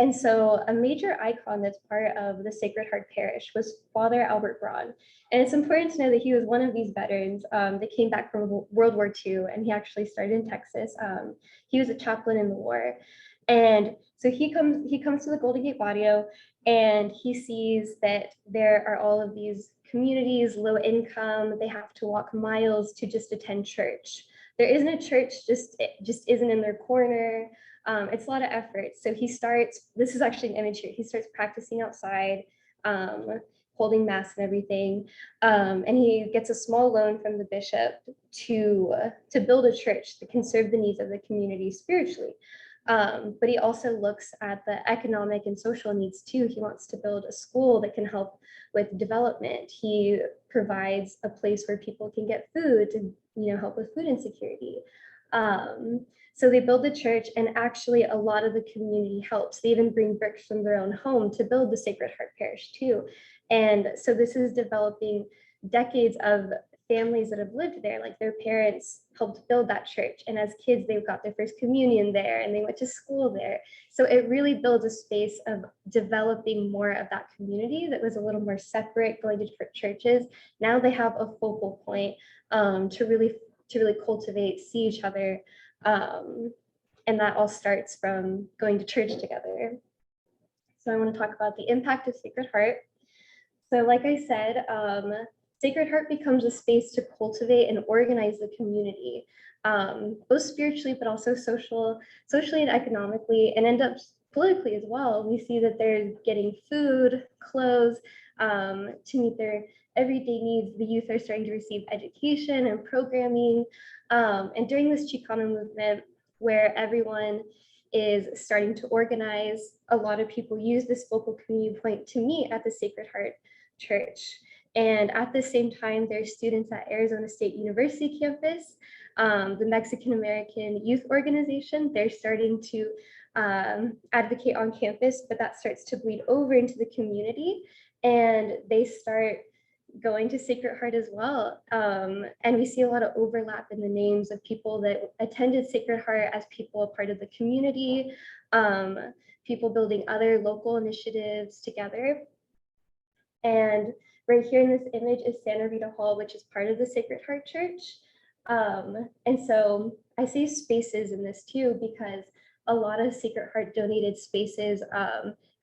And so a major icon that's part of the Sacred Heart Parish was Father Albert Braun. And it's important to know that he was one of these veterans that came back from World War II, and he actually started in Texas. He was a chaplain in the war. And so he comes to the Golden Gate Barrio, and he sees that there are all of these communities, low income, they have to walk miles to just attend church. There isn't a church, it just isn't in their corner. It's a lot of effort. So he starts, this is actually an image here, he starts practicing outside, holding mass and everything. And he gets a small loan from the bishop to build a church that can serve the needs of the community spiritually. But he also looks at the economic and social needs too. He wants to build a school that can help with development. He provides a place where people can get food to help with food insecurity. So they build the church, and actually a lot of the community helps. They even bring bricks from their own home to build the Sacred Heart Parish too. And so this is developing decades of families that have lived there, like their parents helped build that church. And as kids, they've got their first communion there and they went to school there. So it really builds a space of developing more of that community that was a little more separate, going to different churches. Now they have a focal point to really cultivate, see each other. And that all starts from going to church together. So I want to talk about the impact of Sacred Heart. So like I said, Sacred Heart becomes a space to cultivate and organize the community, both spiritually, but also socially and economically, and end up politically as well. We see that they're getting food, clothes, to meet their everyday needs. The youth are starting to receive education and programming. And during this Chicano movement, where everyone is starting to organize, a lot of people use this focal community point to meet at the Sacred Heart Church. And at the same time, there's students at Arizona State University campus, the Mexican American Youth Organization. They're starting to advocate on campus, but that starts to bleed over into the community, and they start going to Sacred Heart as well. And we see a lot of overlap in the names of people that attended Sacred Heart as people a part of the community, people building other local initiatives together. And right here in this image is Santa Rita Hall, which is part of the Sacred Heart Church. And so I see spaces in this too, because a lot of Sacred Heart donated spaces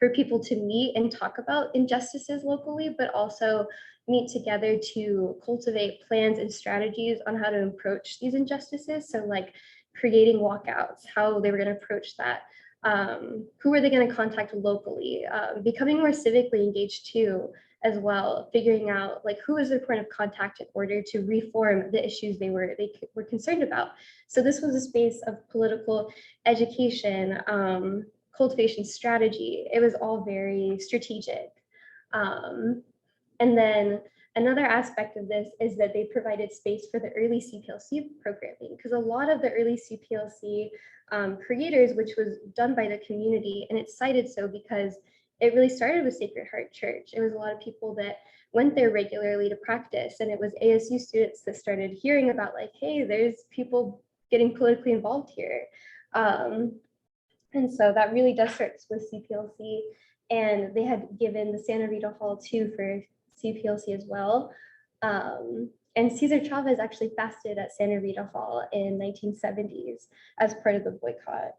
for people to meet and talk about injustices locally, but also meet together to cultivate plans and strategies on how to approach these injustices. So like creating walkouts, how they were going to approach that. Who are they going to contact locally? Becoming more civically engaged too, as well, figuring out like who is their point of contact in order to reform the issues they were concerned about. So this was a space of political education, cultivation strategy. It was all very strategic. And then another aspect of this is that they provided space for the early CPLC programming, because a lot of the early CPLC creators, which was done by the community, and it's cited so because it really started with Sacred Heart Church. It was a lot of people that went there regularly to practice, and it was ASU students that started hearing about like, hey, there's people getting politically involved here. And so that really does start with CPLC, and they had given the Santa Rita Hall too for CPLC as well. And Cesar Chavez actually fasted at Santa Rita Hall in 1970s as part of the boycott.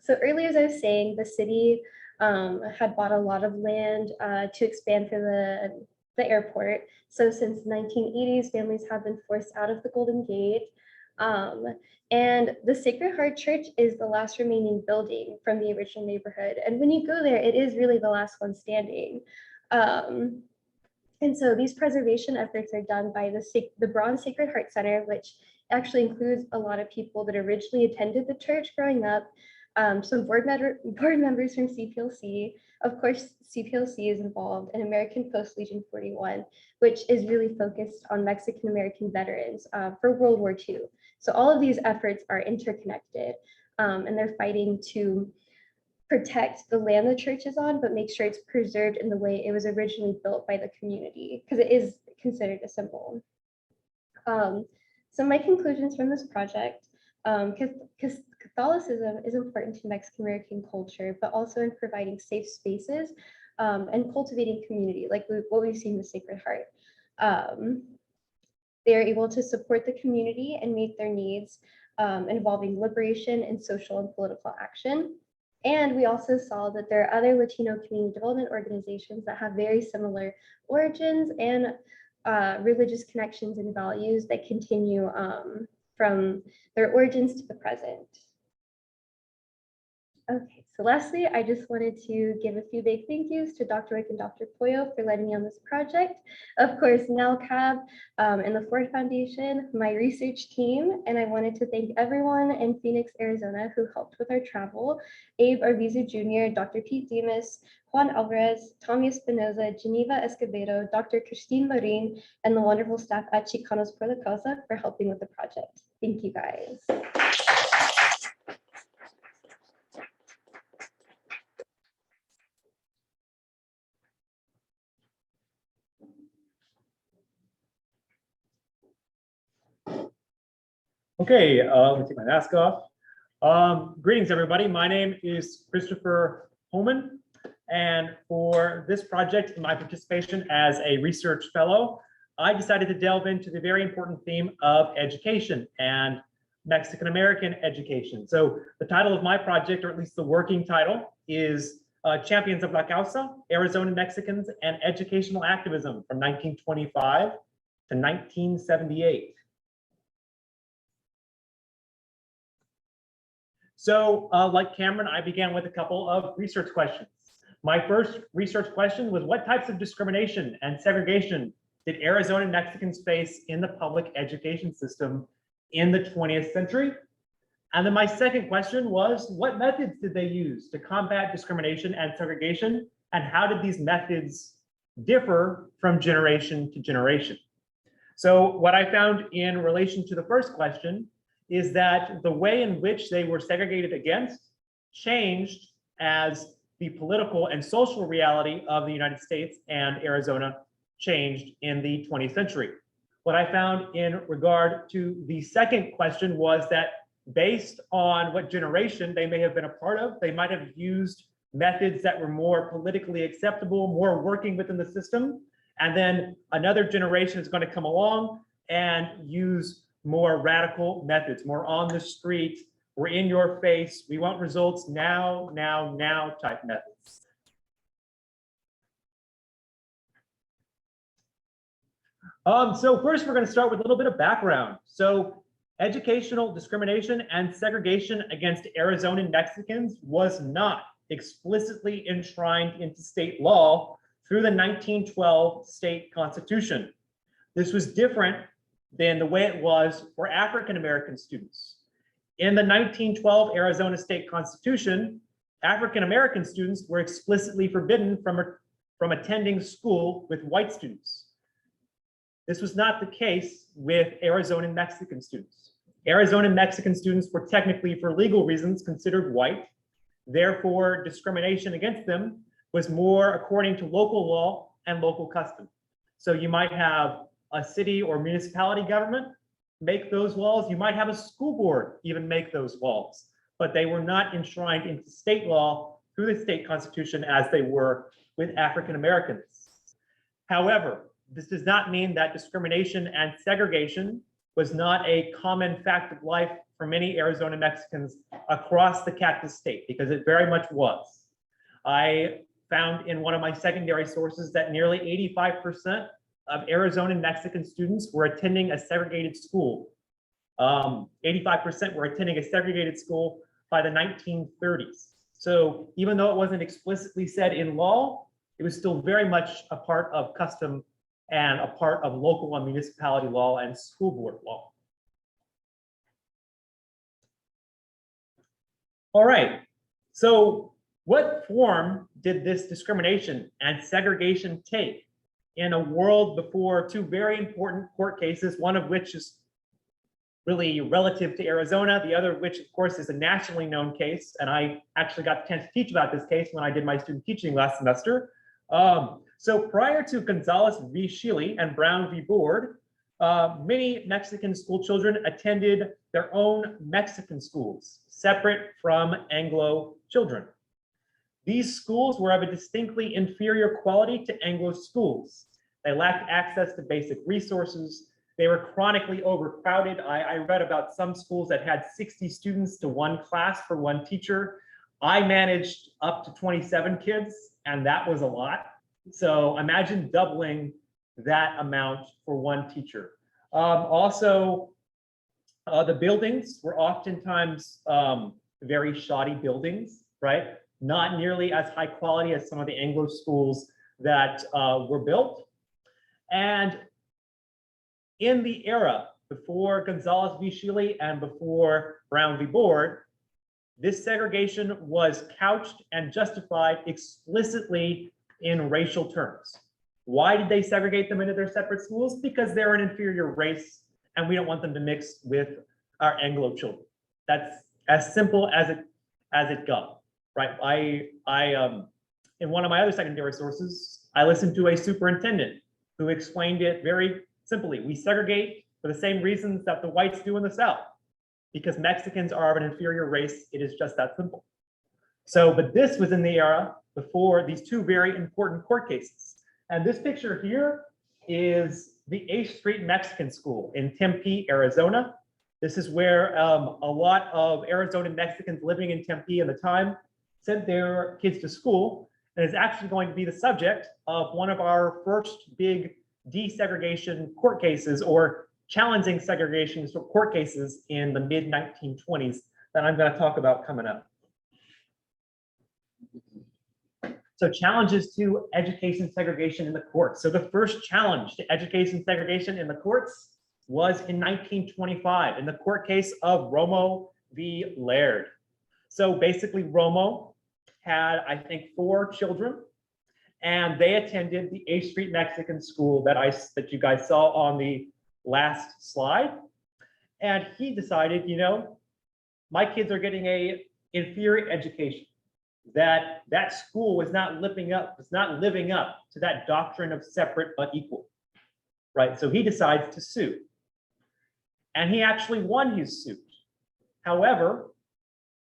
So earlier, as I was saying, the city had bought a lot of land to expand for the airport. So since the 1980s, families have been forced out of the Golden Gate. And the Sacred Heart Church is the last remaining building from the original neighborhood. And when you go there, it is really the last one standing. And so these preservation efforts are done by the Bronze Sacred Heart Center, which actually includes a lot of people that originally attended the church growing up, some board members from CPLC. Of course, CPLC is involved, and American Post Legion 41, which is really focused on Mexican American veterans for World War II. So all of these efforts are interconnected, and they're fighting to protect the land the church is on, but make sure it's preserved in the way it was originally built by the community, because it is considered a symbol. So my conclusions from this project, because Catholicism is important to Mexican American culture, but also in providing safe spaces and cultivating community, like what we've seen with Sacred Heart. They are able to support the community and meet their needs involving liberation and social and political action. And we also saw that there are other Latino community development organizations that have very similar origins and religious connections and values that continue from their origins to the present. Okay, so lastly, I just wanted to give a few big thank yous to Dr. Rick and Dr. Poyo for letting me on this project. Of course, NELCAB and the Ford Foundation, my research team, and I wanted to thank everyone in Phoenix, Arizona who helped with our travel. Abe Arvizu Jr., Dr. Pete Demas, Juan Alvarez, Tommy Espinoza, Geneva Escobedo, Dr. Christine Marin, and the wonderful staff at Chicanos por la Causa for helping with the project. Thank you guys.
Okay, let me take my mask off. Greetings, everybody. My name is Christopher Holman, and for this project, in my participation as a research fellow, I decided to delve into the very important theme of education and Mexican-American education. So the title of my project, or at least the working title, is Champions of La Causa, Arizona Mexicans and Educational Activism from 1925 to 1978. So like Cameron, I began with a couple of research questions. My first research question was, what types of discrimination and segregation did Arizona Mexicans face in the public education system in the 20th century? And then my second question was, what methods did they use to combat discrimination and segregation? And how did these methods differ from generation to generation? So what I found in relation to the first question is that the way in which they were segregated against changed as the political and social reality of the United States and Arizona changed in the 20th century. What I found in regard to the second question was that based on what generation they may have been a part of, they might have used methods that were more politically acceptable, more working within the system. And then another generation is going to come along and use more radical methods, more on the street, we're in your face, we want results now, now, now type methods. So first we're going to start with a little bit of background. So educational discrimination and segregation against Arizona Mexicans was not explicitly enshrined into state law through the 1912 state constitution. This was different than the way it was for African American students. In the 1912 Arizona State Constitution, African American students were explicitly forbidden from attending school with white students. This was not the case with Arizona Mexican students. Arizona Mexican students were technically, for legal reasons, considered white. Therefore, discrimination against them was more according to local law and local custom. So you might have a city or municipality government make those laws. You might have a school board even make those laws, but they were not enshrined into state law through the state constitution as they were with African Americans. However, this does not mean that discrimination and segregation was not a common fact of life for many Arizona Mexicans across the Cactus State, because it very much was. I found in one of my secondary sources that nearly 85% of Arizona Mexican students were attending a segregated school. 85% were attending a segregated school by the 1930s. So even though it wasn't explicitly said in law, it was still very much a part of custom and a part of local and municipality law and school board law. All right, so what form did this discrimination and segregation take in a world before two very important court cases, one of which is really relative to Arizona, the other of which, of course, is a nationally known case. And I actually got the chance to teach about this case when I did my student teaching last semester. So prior to Gonzalez v. Shealy and Brown v. Board, many Mexican school children attended their own Mexican schools, separate from Anglo children. These schools were of a distinctly inferior quality to Anglo schools. They lacked access to basic resources. They were chronically overcrowded. I read about some schools that had 60 students to one class for one teacher. I managed up to 27 kids, and that was a lot. So imagine doubling that amount for one teacher. Also, the buildings were oftentimes very shoddy buildings, right? Not nearly as high quality as some of the Anglo schools that were built. And in the era before Gonzalez v. Shealy and before Brown v. Board, this segregation was couched and justified explicitly in racial terms. Why did they segregate them into their separate schools? Because they're an inferior race and we don't want them to mix with our Anglo children. That's as simple as it got, right? In one of my other secondary sources, I listened to a superintendent who explained it very simply. We segregate for the same reasons that the whites do in the South, because Mexicans are of an inferior race. It is just that simple. So, but this was in the era before these two very important court cases. And this picture here is the 8th Street Mexican School in Tempe, Arizona. This is where a lot of Arizona Mexicans living in Tempe at the time sent their kids to school, and is actually going to be the subject of one of our first big desegregation court cases, or challenging segregation court cases in the mid-1920s that I'm going to talk about coming up. So challenges to education segregation in the courts. So the first challenge to education segregation in the courts was in 1925 in the court case of Romo v. Laird. So basically Romo had, I think, 4 children, and they attended the 8th Street Mexican School that you guys saw on the last slide. And he decided, you know, my kids are getting a inferior education. That school was not living up to that doctrine of separate but equal, right? So he decides to sue, and he actually won his suit. However,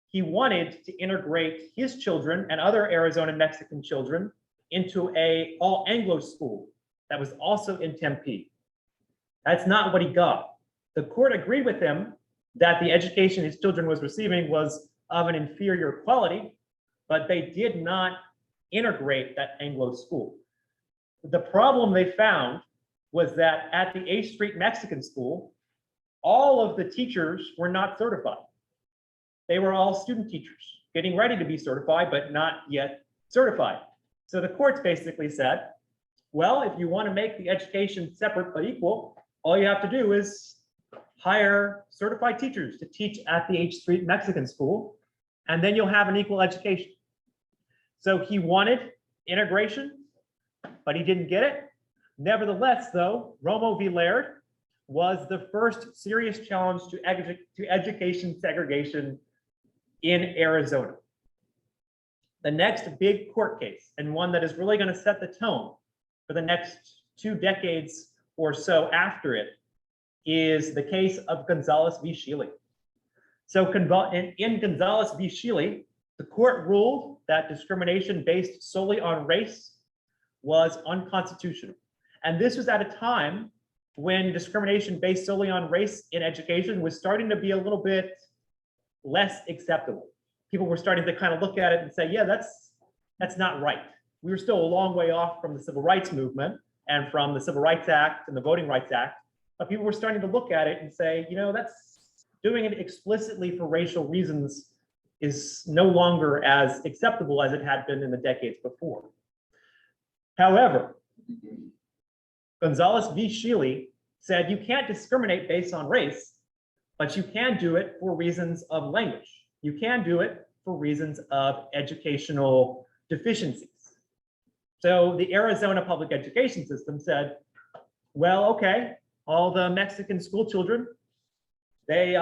he wanted to integrate his children and other Arizona Mexican children into a all Anglo school that was also in Tempe. That's not what he got. The court agreed with him that the education his children was receiving was of an inferior quality, but they did not integrate that Anglo school. The problem they found was that at the 8th Street Mexican School, all of the teachers were not certified. They were all student teachers, getting ready to be certified, but not yet certified. So the courts basically said, well, if you want to make the education separate but equal, all you have to do is hire certified teachers to teach at the 8th Street Mexican School, and then you'll have an equal education. So he wanted integration, but he didn't get it. Nevertheless, though, Romo v. Laird was the first serious challenge to education segregation in Arizona. The next big court case, and one that is really going to set the tone for the next 2 decades or so after it, is the case of Gonzalez v. Shealy. So in Gonzalez v. Shealy, the court ruled that discrimination based solely on race was unconstitutional. And this was at a time when discrimination based solely on race in education was starting to be a little bit less acceptable. People were starting to kind of look at it and say, yeah, that's not right. We were still a long way off from the civil rights movement and from the Civil Rights Act and the Voting Rights Act, but people were starting to look at it and say, you know, that's doing it explicitly for racial reasons is no longer as acceptable as it had been in the decades before. However, Gonzalez v. Shealy said you can't discriminate based on race, but you can do it for reasons of language. You can do it for reasons of educational deficiencies. So the Arizona public education system said, well, okay, all the Mexican school children, they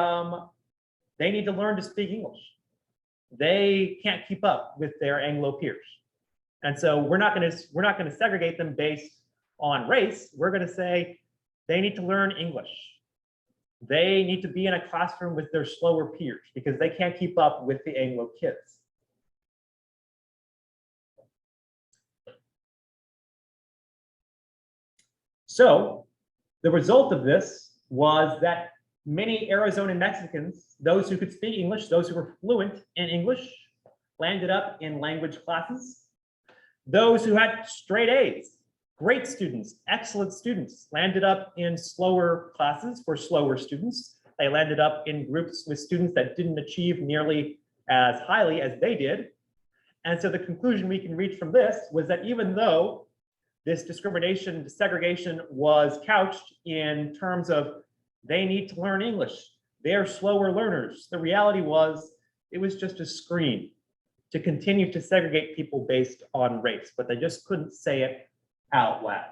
need to learn to speak English. They can't keep up with their Anglo peers. And so we're not going to segregate them based on race. We're going to say they need to learn English. They need to be in a classroom with their slower peers because they can't keep up with the Anglo kids. So the result of this was that many Arizona Mexicans, those who could speak English, those who were fluent in English, landed up in language classes. Those who had straight A's, great students, excellent students, landed up in slower classes for slower students. They landed up in groups with students that didn't achieve nearly as highly as they did. And so the conclusion we can reach from this was that even though this discrimination, segregation was couched in terms of they need to learn English, they're slower learners, the reality was it was just a screen to continue to segregate people based on race, but they just couldn't say it out loud.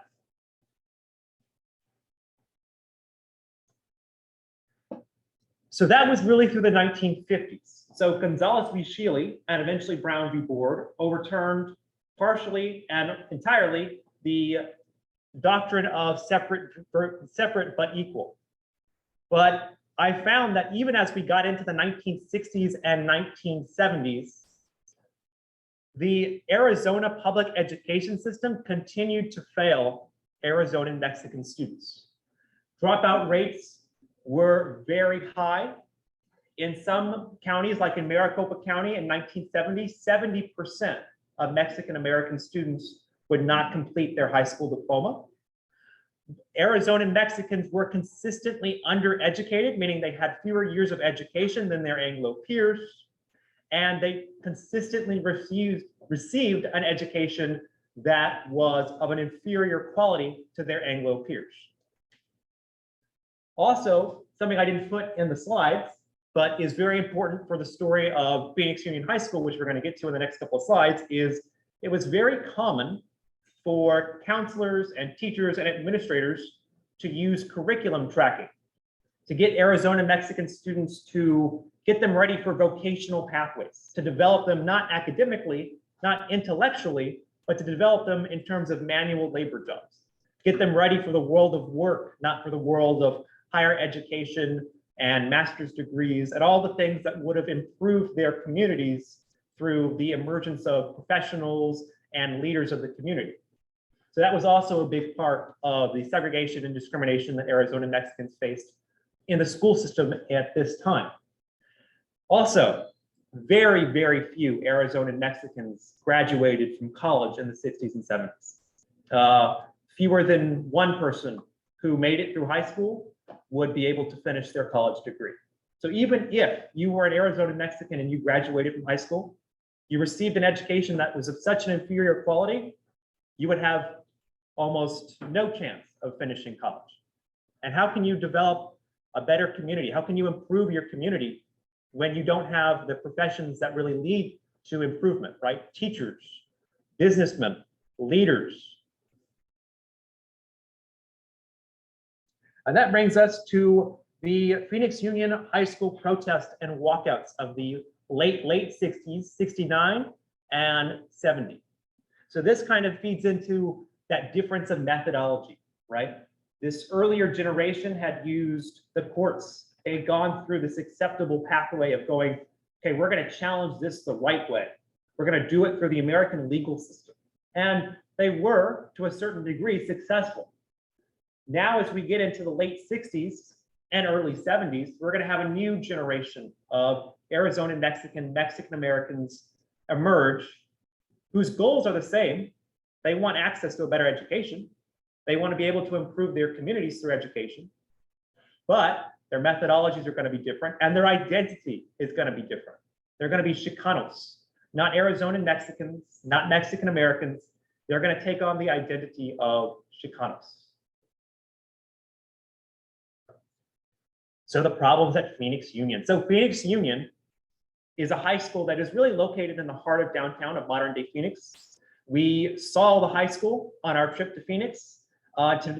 So that was really through the 1950s. So Gonzalez v. Shealy and eventually Brown v. Board overturned partially and entirely the doctrine of separate but equal. But I found that even as we got into the 1960s and 1970s, the Arizona public education system continued to fail Arizona Mexican students. Dropout rates were very high. In some counties, like in Maricopa County in 1970, 70% of Mexican American students would not complete their high school diploma. Arizona Mexicans were consistently undereducated, meaning they had fewer years of education than their Anglo peers, and they consistently received an education that was of an inferior quality to their Anglo peers. Also, something I didn't put in the slides, but is very important for the story of Phoenix Union High School, which we're going to get to in the next couple of slides, is it was very common for counselors and teachers and administrators to use curriculum tracking to get Arizona Mexican students, to get them ready for vocational pathways, to develop them not academically, not intellectually, but to develop them in terms of manual labor jobs, get them ready for the world of work, not for the world of higher education and master's degrees and all the things that would have improved their communities through the emergence of professionals and leaders of the community. So that was also a big part of the segregation and discrimination that Arizona Mexicans faced in the school system at this time. Also, very, very few Arizona Mexicans graduated from college in the 60s and 70s. Fewer than one person who made it through high school would be able to finish their college degree. So even if you were an Arizona Mexican and you graduated from high school, you received an education that was of such an inferior quality, you would have almost no chance of finishing college. And how can you develop a better community? How can you improve your community when you don't have the professions that really lead to improvement, right? Teachers, businessmen, leaders. And that brings us to the Phoenix Union High School protest and walkouts of the late 60s, 69 and 70. So this kind of feeds into that difference of methodology, right? This earlier generation had used the courts. They had gone through this acceptable pathway of going, okay, we're going to challenge this the right way. We're going to do it through the American legal system. And they were, to a certain degree, successful. Now, as we get into the late 60s and early 70s, we're going to have a new generation of Arizona Mexican Americans emerge whose goals are the same. They want access to a better education. They want to be able to improve their communities through education, but their methodologies are going to be different and their identity is going to be different. They're going to be Chicanos, not Arizona Mexicans, not Mexican Americans. They're going to take on the identity of Chicanos. So the problems at Phoenix Union. So Phoenix Union is a high school that is really located in the heart of downtown of modern day Phoenix. We saw the high school on our trip to Phoenix.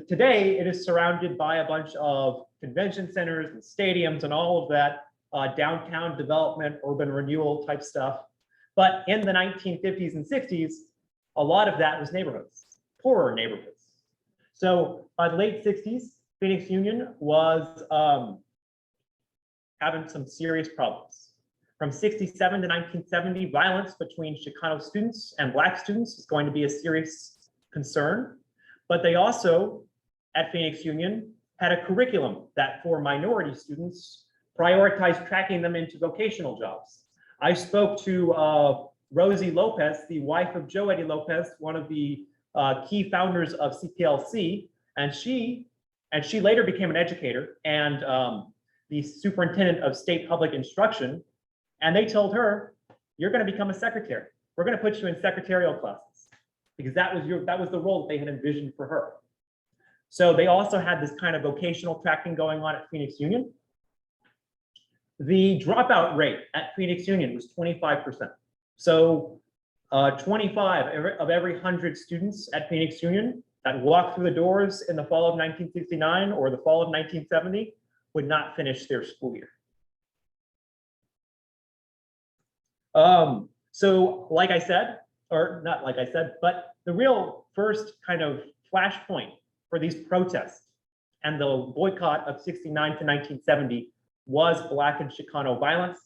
Today, it is surrounded by a bunch of convention centers and stadiums and all of that downtown development, urban renewal type stuff. But in the 1950s and 60s, a lot of that was neighborhoods, poorer neighborhoods. So by the late 60s, Phoenix Union was having some serious problems. From 67 to 1970, violence between Chicano students and Black students is going to be a serious concern. But they also, at Phoenix Union, had a curriculum that for minority students prioritized tracking them into vocational jobs. I spoke to Rosie Lopez, the wife of Joe Eddie Lopez, one of the key founders of CPLC, and she later became an educator and the superintendent of state public instruction. And they told her, you're going to become a secretary. we're going to put you in secretarial classes, because that was the role that they had envisioned for her. So they also had this kind of vocational tracking going on at Phoenix Union. The dropout rate at Phoenix Union was 25%. So 25 of every 100 students at Phoenix Union that walked through the doors in the fall of 1969 or the fall of 1970 would not finish their school year. So like I said, or not like I said, but the real first kind of flashpoint for these protests and the boycott of 69 to 1970 was Black and Chicano violence.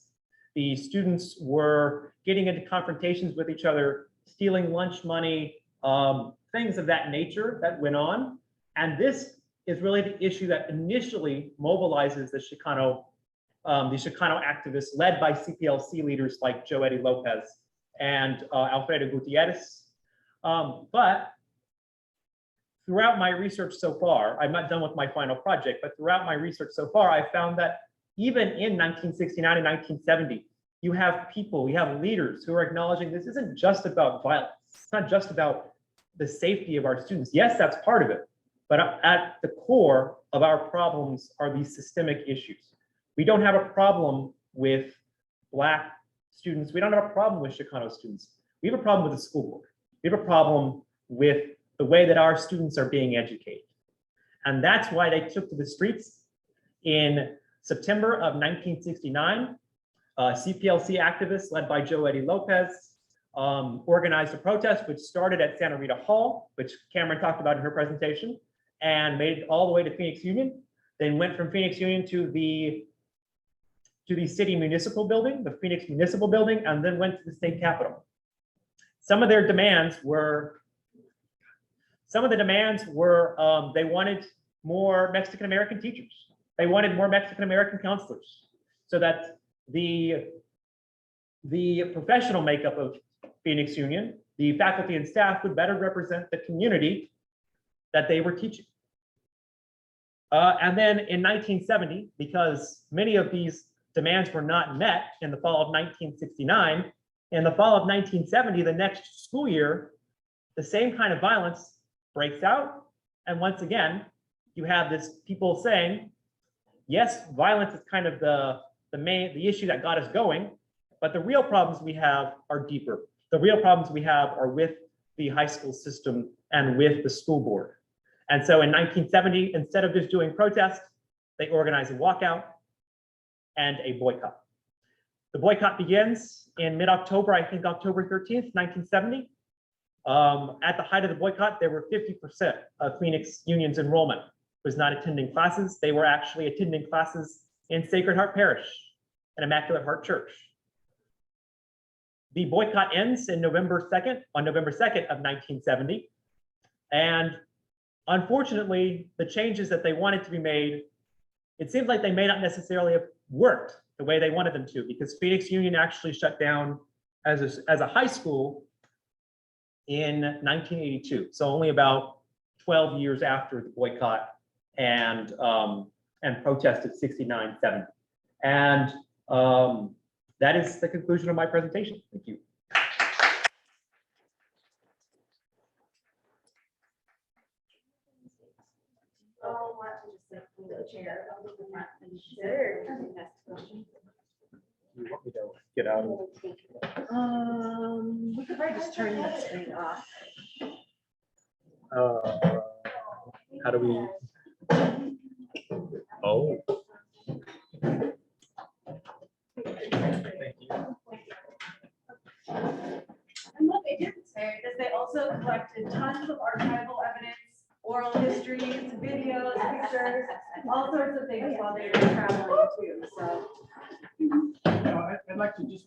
The students were getting into confrontations with each other, stealing lunch money, things of that nature that went on. And this is really the issue that initially mobilizes the Chicano activists led by CPLC leaders like Joe Eddie Lopez and Alfredo Gutierrez. But throughout my research so far, I'm not done with my final project, but throughout my research so far, I found that even in 1969 and 1970, you have people, you have leaders who are acknowledging this isn't just about violence. It's not just about the safety of our students. Yes, that's part of it. But at the core of our problems are these systemic issues. We don't have a problem with Black students. We don't have a problem with Chicano students. We have a problem with the school board. We have a problem with the way that our students are being educated. And that's why they took to the streets in September of 1969. CPLC activists led by Joe Eddie Lopez organized a protest, which started at Santa Rita Hall, which Cameron talked about in her presentation, and made it all the way to Phoenix Union, then went from Phoenix Union to the city municipal building, the Phoenix Municipal Building, and then went to the state capitol. Some of their demands were, they wanted more Mexican-American teachers. They wanted more Mexican-American counselors so that the professional makeup of Phoenix Union, the faculty and staff would better represent the community that they were teaching. And then in 1970, because many of these demands were not met in the fall of 1969, in the fall of 1970, the next school year, the same kind of violence breaks out. And once again, you have this people saying, yes, violence is kind of the issue that got us going, but the real problems we have are deeper. The real problems we have are with the high school system and with the school board. And so in 1970, instead of just doing protests, they organize a walkout and a boycott. The boycott begins in mid-October, I think October 13th, 1970. At the height of the boycott, there were 50% of Phoenix Union's enrollment was not attending classes. They were actually attending classes in Sacred Heart Parish and Immaculate Heart Church. The boycott ends in November 2nd of 1970. And unfortunately, the changes that they wanted to be made, it seems like they may not necessarily have worked the way they wanted them to, because Phoenix Union actually shut down as a high school in 1982. So only about 12 years after the boycott and protest of 69-70. And that is the conclusion of my presentation. Thank you.
Oh, want to just like pull the chair up to the front and share. Next question.
You want me to get out of
We could probably just turn the screen off.
how do we? Oh. Thank you.
And what they didn't say is they also collected tons of archival evidence, oral histories, videos, pictures, all sorts of things while they were traveling too, so.
I'd like to just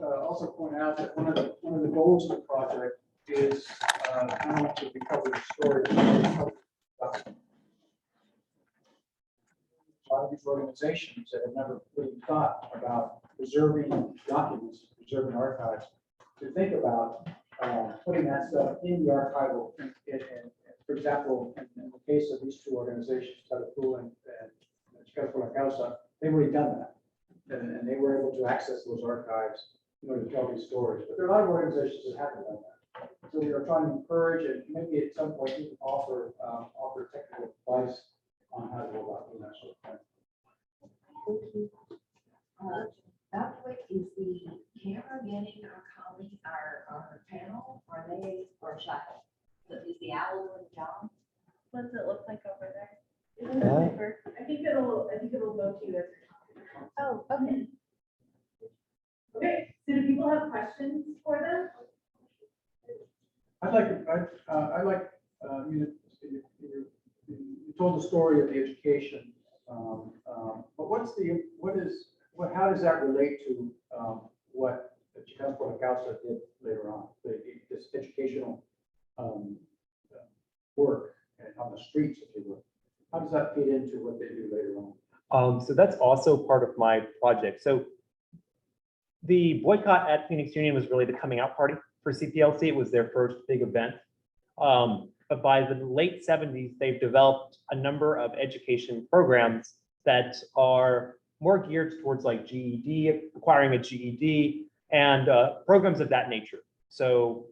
also point out that one of the goals of the project is not only to recover the story, but to recover a lot of these organizations that have never really thought about preserving documents, preserving archives, to think about putting that stuff in the archival. For example, in the case of these two organizations, Telefu and Chicago La Causa, they've already done that. And they were able to access those archives to tell these stories. But there are a lot of organizations that haven't done that. So we are trying to encourage and maybe at some point even offer technical advice on how to go about doing that sort of thing.
Dr. Wick, is the camera getting our colleagues, our panel, are they, or shuttle? Is the owl doing the job?
What does it look like over there?
I think it'll go to you as you're talking.
Oh, okay.
Okay, so do people have questions for them?
I'd like, you told the story of the education, but how does that relate to what the Chicano Council did later on, this educational work and on the streets, if you will? How does that fit into what they do later on?
So that's also part of my project. So the boycott at Phoenix Union was really the coming out party for CPLC. It was their first big event. But by the late 70s, they've developed a number of education programs that are more geared towards like GED, acquiring a GED, and programs of that nature. So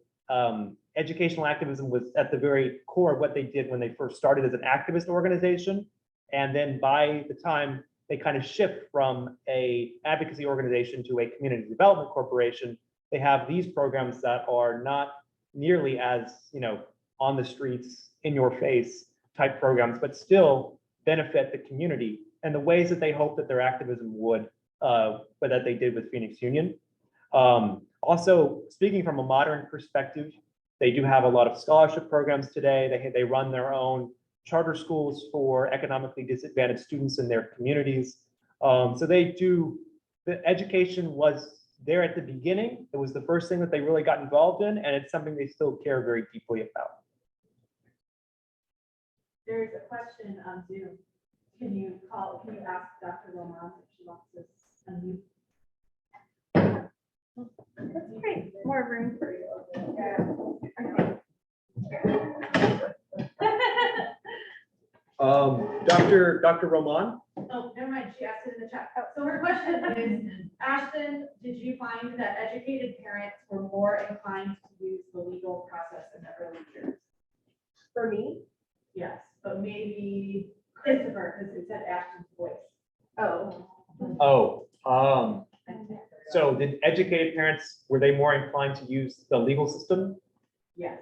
educational activism was at the very core of what they did when they first started as an activist organization. And then by the time they kind of shift from a advocacy organization to a community development corporation, they have these programs that are not nearly as, on the streets, in your face type programs, but still benefit the community and the ways that they hope that their activism would, but that they did with Phoenix Union. Also, speaking from a modern perspective, they do have a lot of scholarship programs today. They run their own charter schools for economically disadvantaged students in their communities. So the education was there at the beginning. It was the first thing that they really got involved in, and it's something they still care very deeply about.
There's a question on Zoom. Can you ask Dr. Roman if she wants to unmute?
That's great. More room for you.
Dr. Roman?
Oh, never mind. She asked it in the chat. So her question is, Ashton, did you find that educated parents were more inclined to use the legal process in the early years?
For me?
Yes, but maybe Christopher, because it said Ashton's voice.
So did educated parents, were they more inclined to use the legal system?
Yes.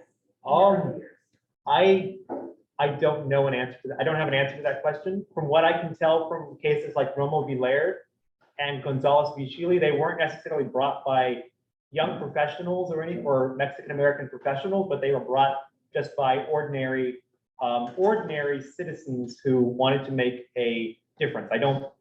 I don't know an answer to that. I don't have an answer to that question. From what I can tell from cases like Romo v. Laird and Gonzalez v. Chile, they weren't necessarily brought by young professionals or Mexican-American professionals, but they were brought just by ordinary citizens who wanted to make a difference. I don't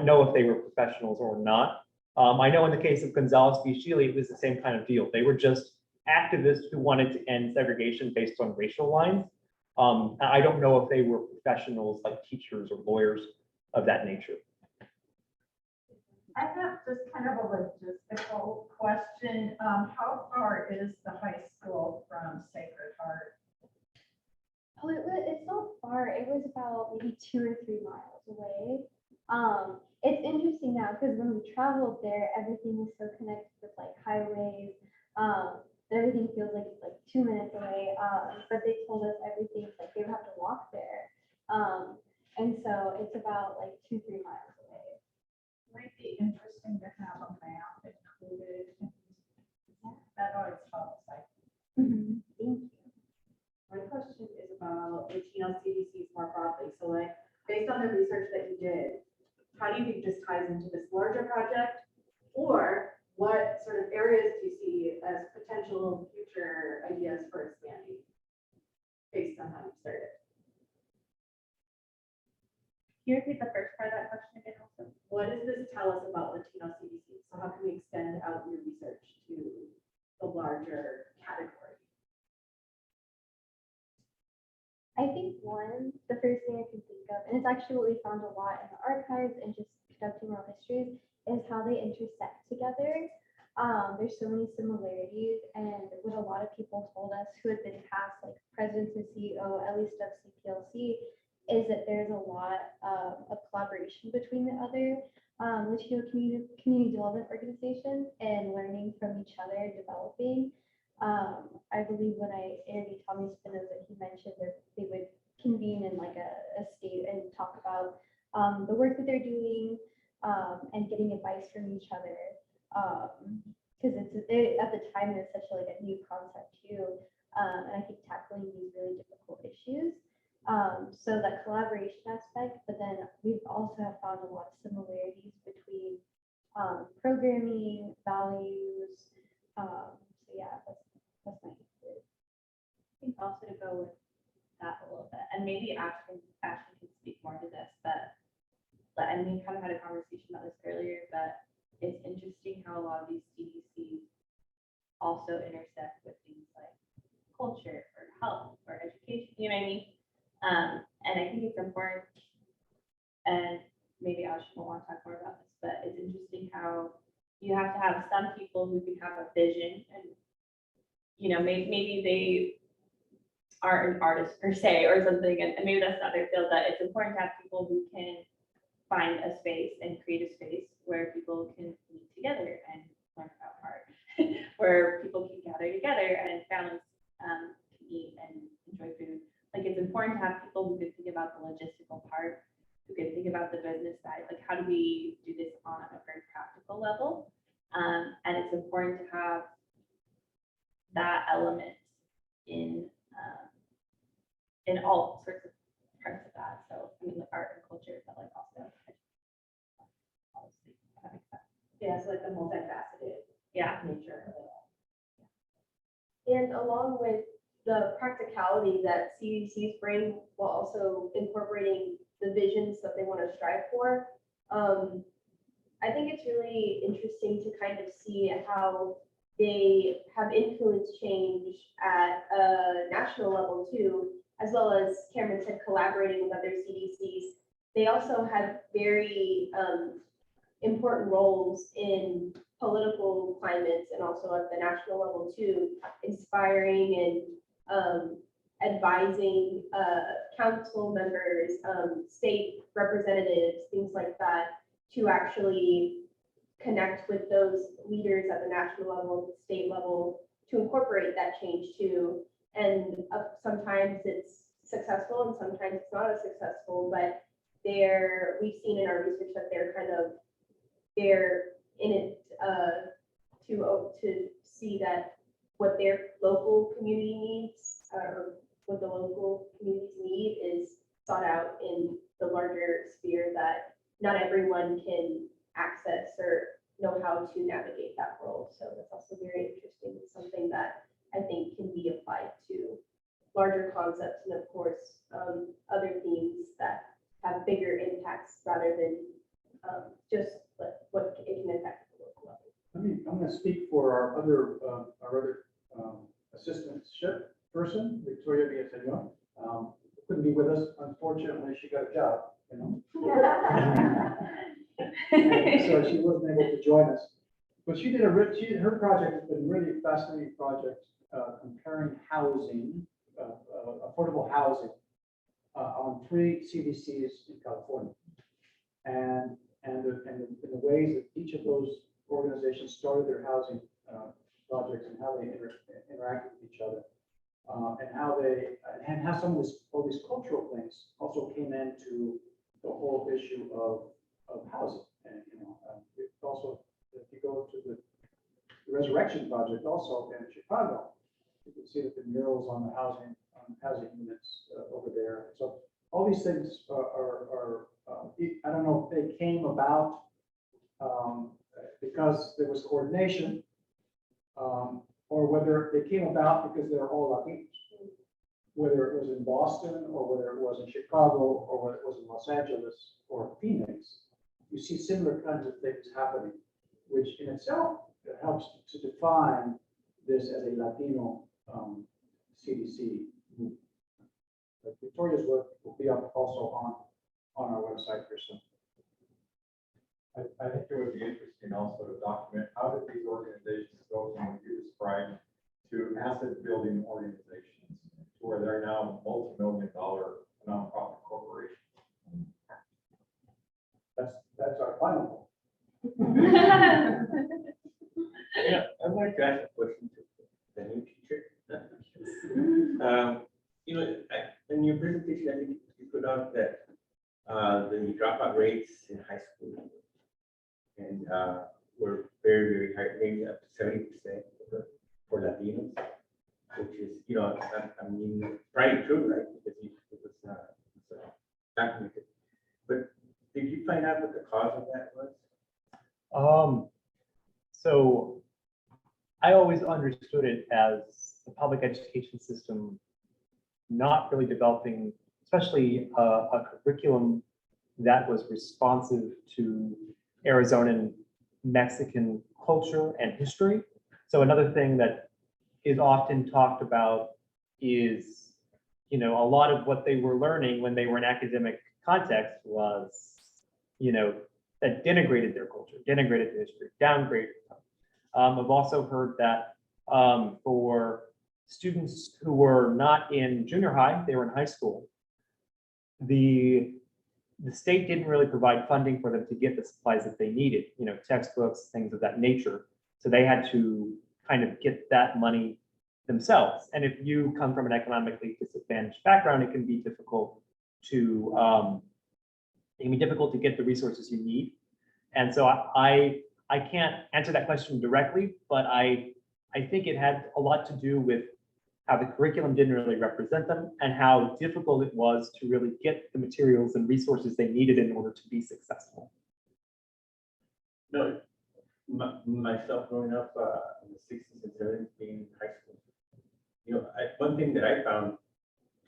know if they were professionals or not. I know in the case of Gonzalez v. Chile, it was the same kind of deal. They were just activists who wanted to end segregation based on racial lines. I don't know if they were professionals like teachers or lawyers of that nature.
I have just kind of a logistical question. How far is the high school from Sacred Heart?
Oh, it's not far. It was about maybe 2 or 3 miles away. It's interesting now because when we traveled there, everything was so connected with like highways. Everything feels like it's like 2 minutes away. But they told us everything's like they would have to walk there. And so it's about like 2-3 miles away.
Might be interesting to have a map included. That always helps.
Thank you.
My question is about Latino CDCs more broadly. So like, based on the research that you did, how do you think this ties into this larger project? Or what sort of areas do you see as potential future ideas for expanding based on how you started?
Can you repeat the first part of that question again also?
What does this tell us about Latino CDCs? So how can we extend out your research to the larger category?
I think the first thing I can think of, and it's actually what we found a lot in the archives and just conducting oral histories, is how they intersect together. There's so many similarities, and what a lot of people told us who had been past like presidents and CEO, at least of CPLC, is that there's a lot of collaboration between the other Latino community development organizations and learning from each other, developing. I believe when I interviewed Tommy Spinoza, he mentioned that they would convene in like a state and talk about the work that they're doing and getting advice from each other. Because at the time it was such like a new concept too, and I think tackling these really difficult issues. So that collaboration aspect, but then we've also have found a lot of similarities between programming, values. So yeah, that's my answer.
I think also to go with that a little bit, and maybe Ashley can speak more to this, and we kind of had a conversation about this earlier, but it's interesting how a lot of these CDCs also intersect with things like culture or health or education, you know what I mean? And I think it's important, and maybe Ashley will want to talk more about this, but it's interesting how you have to have some people who can have a vision and, you know, maybe they are an artist per se or something, and maybe that's not their field, but it's important to have people who can find a space and create a space where people can meet together and learn about art, where people can gather together and families can eat and enjoy food. Like, it's important to have people who can think about the logistical part, who can think about the business side, like how do we do this on a very practical level? And it's important to have that element in all sorts of parts of that. So I mean, like art and culture, but like also obviously, that makes sense. Yeah, so like the multifaceted nature of it all.
And along with the practicality that CDCs bring while also incorporating the visions that they want to strive for, I think it's really interesting to kind of see how they have influenced change at a national level too, as well as Cameron said, collaborating with other CDCs. They also have very important roles in political climates and also at the national level too, inspiring and advising council members, state representatives, things like that, to actually connect with those leaders at the national level, the state level, to incorporate that change too. And sometimes it's successful and sometimes it's not as successful, but we've seen in our research that they're in it to see that what their local community needs or what the local communities need is sought out in the larger sphere that not everyone can access or know how to navigate that world. So that's also very interesting. It's something that I think can be applied to larger concepts and of course other themes that have bigger impacts rather than just what it can impact at the local level.
I'm going to speak for our other assistantship person, Victoria Villaseñor. Couldn't be with us, unfortunately. She got a job, you know. So she wasn't able to join us. But she did her project has been really a fascinating project, comparing housing, affordable housing, on 3 CDCs in California, and the ways that each of those organizations started their housing projects and how they interacted with each other, and how some of all these cultural things also came into the whole issue of housing. And it's also, if you go to the Resurrection Project also in Chicago, you can see that the murals on the housing units over there. So all these things are I don't know if they came about because there was coordination, or whether they came about because they're all Latinos, whether it was in Boston or whether it was in Chicago or whether it was in Los Angeles or Phoenix. You see similar kinds of things happening, which in itself helps to define this as a Latino CDC movement. But Victoria's work will be up also on our website for some.
I think it would be interesting also to document how did these organizations go from what you described to asset building organizations, to where they're now multi-million-dollar nonprofit corporations.
your presentation, I think you put out that the dropout rates in high school and were very, very high, maybe up to 70% for Latinos, which is, I mean, probably true, right? Because it was documented. But did you find out what the cause of that was?
So I always understood it as the public education system not really developing, especially a curriculum that was responsive to Arizonan Mexican culture and history. So another thing that is often talked about is, a lot of what they were learning when they were in academic context was, that denigrated their culture, denigrated their history, downgraded them. I've also heard that for students who were not in junior high, they were in high school, the state didn't really provide funding for them to get the supplies that they needed, textbooks, things of that nature. So they had to kind of get that money themselves. And if you come from an economically disadvantaged background, it can be difficult to get the resources you need. And so I can't answer that question directly, but I think it had a lot to do with how the curriculum didn't really represent them and how difficult it was to really get the materials and resources they needed in order to be successful.
No, myself growing up in the 60s and 70s, being in high school, one thing that I found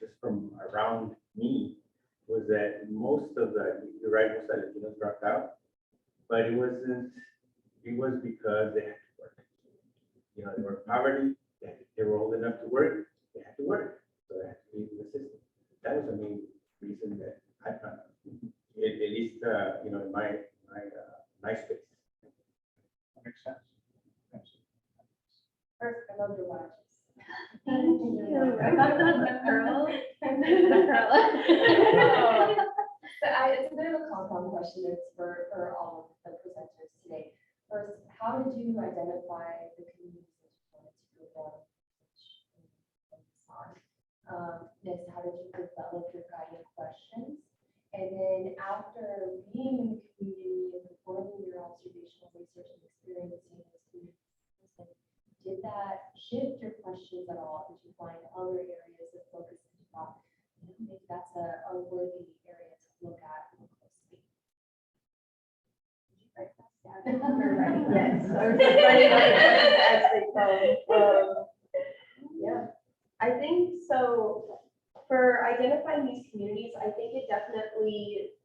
just from around me was that most of you're right, most of the Latinos dropped out, but it was because they had to work. They were in poverty, they were old enough to work, they had to work, so they had to be in the system. That was the main reason that I found, at least, in my space.
That makes sense.
First, I love your watches.
Thank you. The pearl.
It's a bit of a compound question. It's for all of the presenters today. First, how did you identify the communities that you wanted to go down? Next, how did you develop your guiding questions? And then after being in the community and performing your observational research and experiencing those communities, did that shift your questions at all? Did you find other areas of focus that you thought, maybe that's a worthy area to look at more closely? Did you write that down?
Yes, I was writing as they come. Yeah, I think so. For identifying these communities, I think it definitely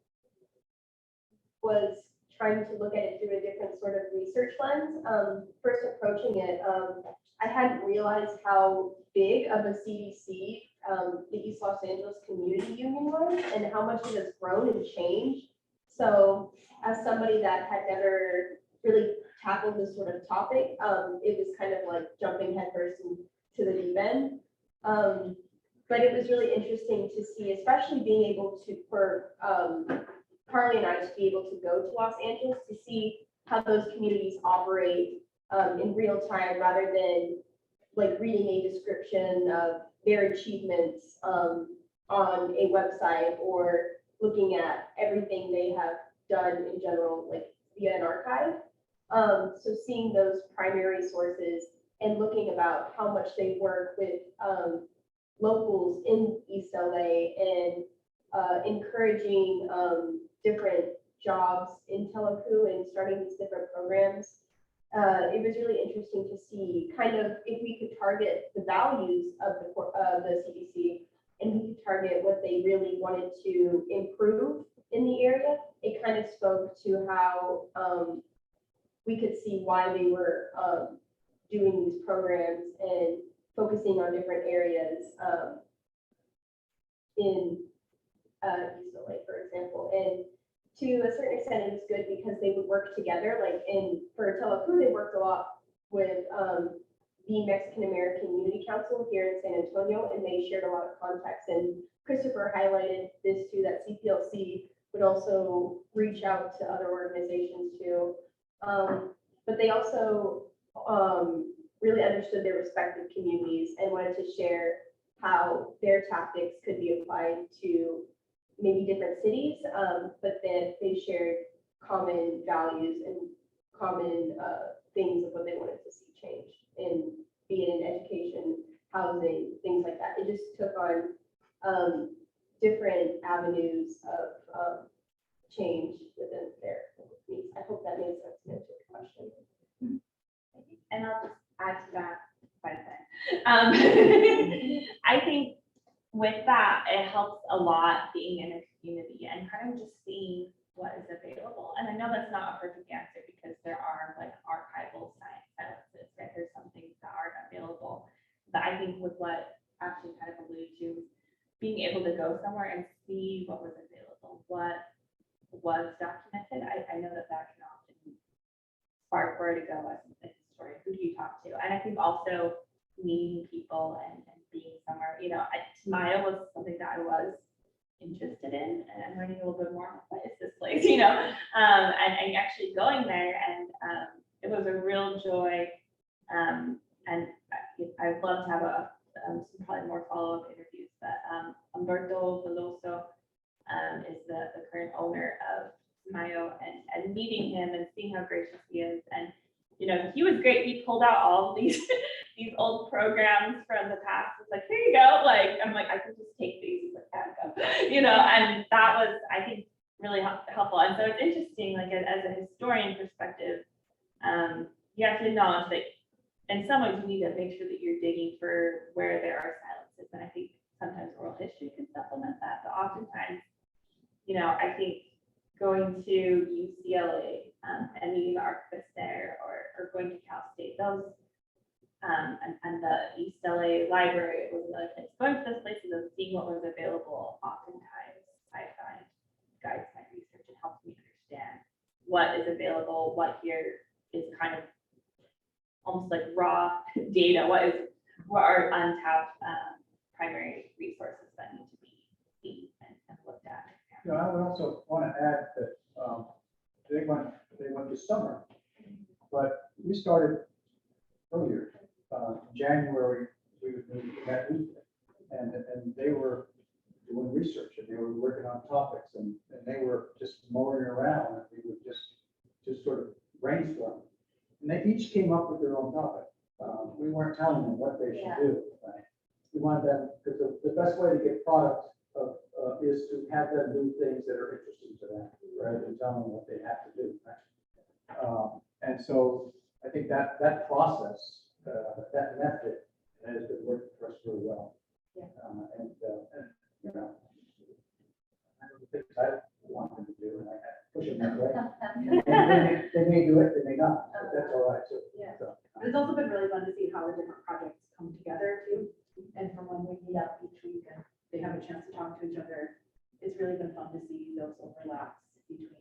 was trying to look at it through a different sort of research lens. First approaching it, I hadn't realized how big of a CDC the East Los Angeles Community Union was and how much it has grown and changed. So as somebody that had never really tackled this sort of topic, it was kind of like jumping headfirst into the deep end. But it was really interesting to see, especially being able to, for Carly and I to be able to go to Los Angeles to see how those communities operate in real time rather than like reading a description of their achievements on a website or looking at everything they have done in general, like via an archive. So seeing those primary sources and looking about how much they work with locals in East LA and encouraging different jobs in Teleku and starting these different programs. It was really interesting to see kind of if we could target the values of the CDC and we could target what they really wanted to improve in the area. It kind of spoke to how we could see why they were doing these programs and focusing on different areas in East LA, for example. And to a certain extent, it was good because they would work together. Like for Teleku, they worked a lot with the Mexican American Unity Council here in San Antonio, and they shared a lot of contacts. And Christopher highlighted this too, that CPLC would also reach out to other organizations too. But they also really understood their respective communities and wanted to share how their tactics could be applied to maybe different cities, but then they shared common values and common things of what they wanted to see change in, be it in education, housing, things like that. It just took on different avenues of change within their needs. I hope that made sense to answer your question.
And I'll just add to that by saying, I think with that, it helps a lot being in a community and kind of just seeing what is available. And I know that's not a perfect answer because there are like archival silences, right? There's some things that aren't available. But I think with what Ashley kind of alluded to, being able to go somewhere and see what was available, what was documented, I know that that can often spark where to go as a historian. Who do you talk to? And I think also meeting people and being somewhere, you know, Maya was something that I was interested in, and I'm learning a little bit more. What is this place, you know? And actually going there, and it was a real joy. And I'd love to have some probably more follow-up interviews, but Umberto Veloso is the current owner of Mayo, and meeting him and seeing how gracious he is. And, you know, he was great. He pulled out all of these these old programs from the past. It's like, here you go. Like, I'm like, I can just take these. He's like, go. You know, and that was, I think, really helpful. And so it's interesting, like as a historian perspective, you have to acknowledge that in some ways you need to make sure that you're digging for where there are silences. And I think sometimes oral history can supplement that, but oftentimes, you know, I think going to UCLA and meeting the archivist there, or going to Cal State, those and the East LA Library was another place. Going to those places and seeing what was available, oftentimes I find guides my research and helps me understand what is available, what here is kind of almost like raw data, what are untapped primary resources that need to be seen and looked at.
You know, I would also want to add that they went this summer, but we started earlier. January, we met with them, and they were doing research, and they were working on topics, and they were just motoring around, and we would just sort of brainstorm. And they each came up with their own topic. We weren't telling them what they should do. Right? We wanted them, because the best way to get product is to have them do things that are interesting to them, rather than telling them what they have to do. Right? And so I think that process, that method has been working for us really well.
Yeah.
And you know, I know the things I want them to do, and I push them that way. And they may do it, they may not, but that's all right too.
Yeah.
So,
But it's also been really fun to see how the different projects come together too. And from when we meet up each week and they have a chance to talk to each other, it's really been fun to see those overlaps between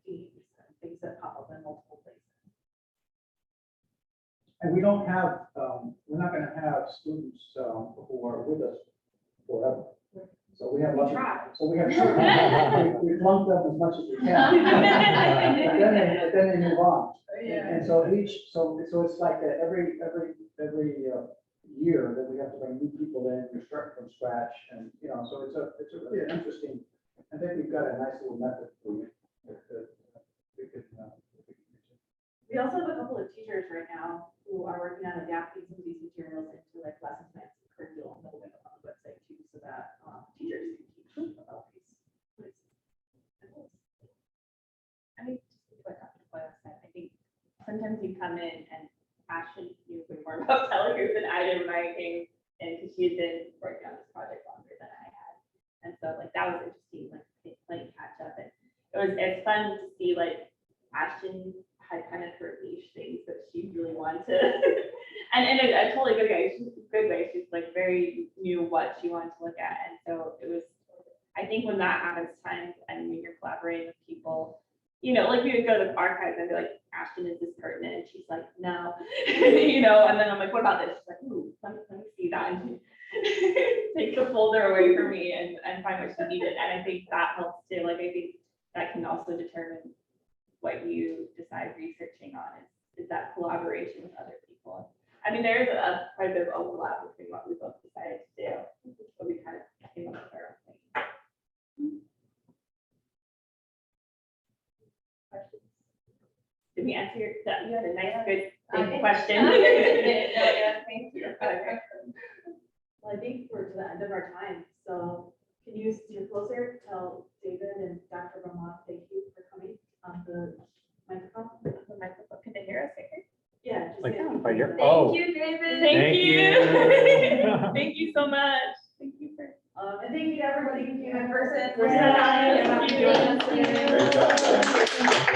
teams and things that pop up in multiple places.
and we don't have, we're not gonna have students who are with us forever. So we have.
We try.
So we have, we lump them as much as we can. But then they move on. And so so it's like every year that we have to bring new people in, we're starting from scratch, and, you know, so it's a really interesting, I think we've got a nice little method for you.
We also have a couple of teachers right now who are working on adapting some of these materials into like lesson plans and curriculum that will be up on the website too, so that teachers can teach about these.
I mean, just what Dr. Boyle said, I think sometimes you come in and Ashley knew way more about telegroup than I did when I came in, because she had been working on this project longer than I had. And so like that was interesting, like playing catch up, and it's fun to see like Ashton had kind of her niche things that she really wanted to, and in a totally good way. She's a good way. She's like very knew what she wanted to look at, and so it was. I think when that happens times, and when you're collaborating with people, you know, like we would go to the archives and be like, Ashton, is this pertinent? And she's like, no, you know. And then I'm like, what about this? She's like, ooh, let me see that, and take the folder away from me and find what she needed. And I think that helps too. Like I think that can also determine what you decide researching on is that collaboration with other people. I mean, there's a quite a bit of overlap between what we both decided to do. So we kind of came up with our own thing. Questions? Did we answer your, that you had a nice, good, big question?
Thank you. Well, I think we're to the end of our time, so can you steer closer, tell David and Dr. Beaumont, thank you for coming on the microphone?
The microphone, can they hear us?
Yeah. just
Like,
say-
right here?
Thank
Oh.
you, David.
Thank
Thank
you.
you. Thank you so much. Thank you for.
And thank you to everybody who came in person.
Yeah.
Thank you.
Great job.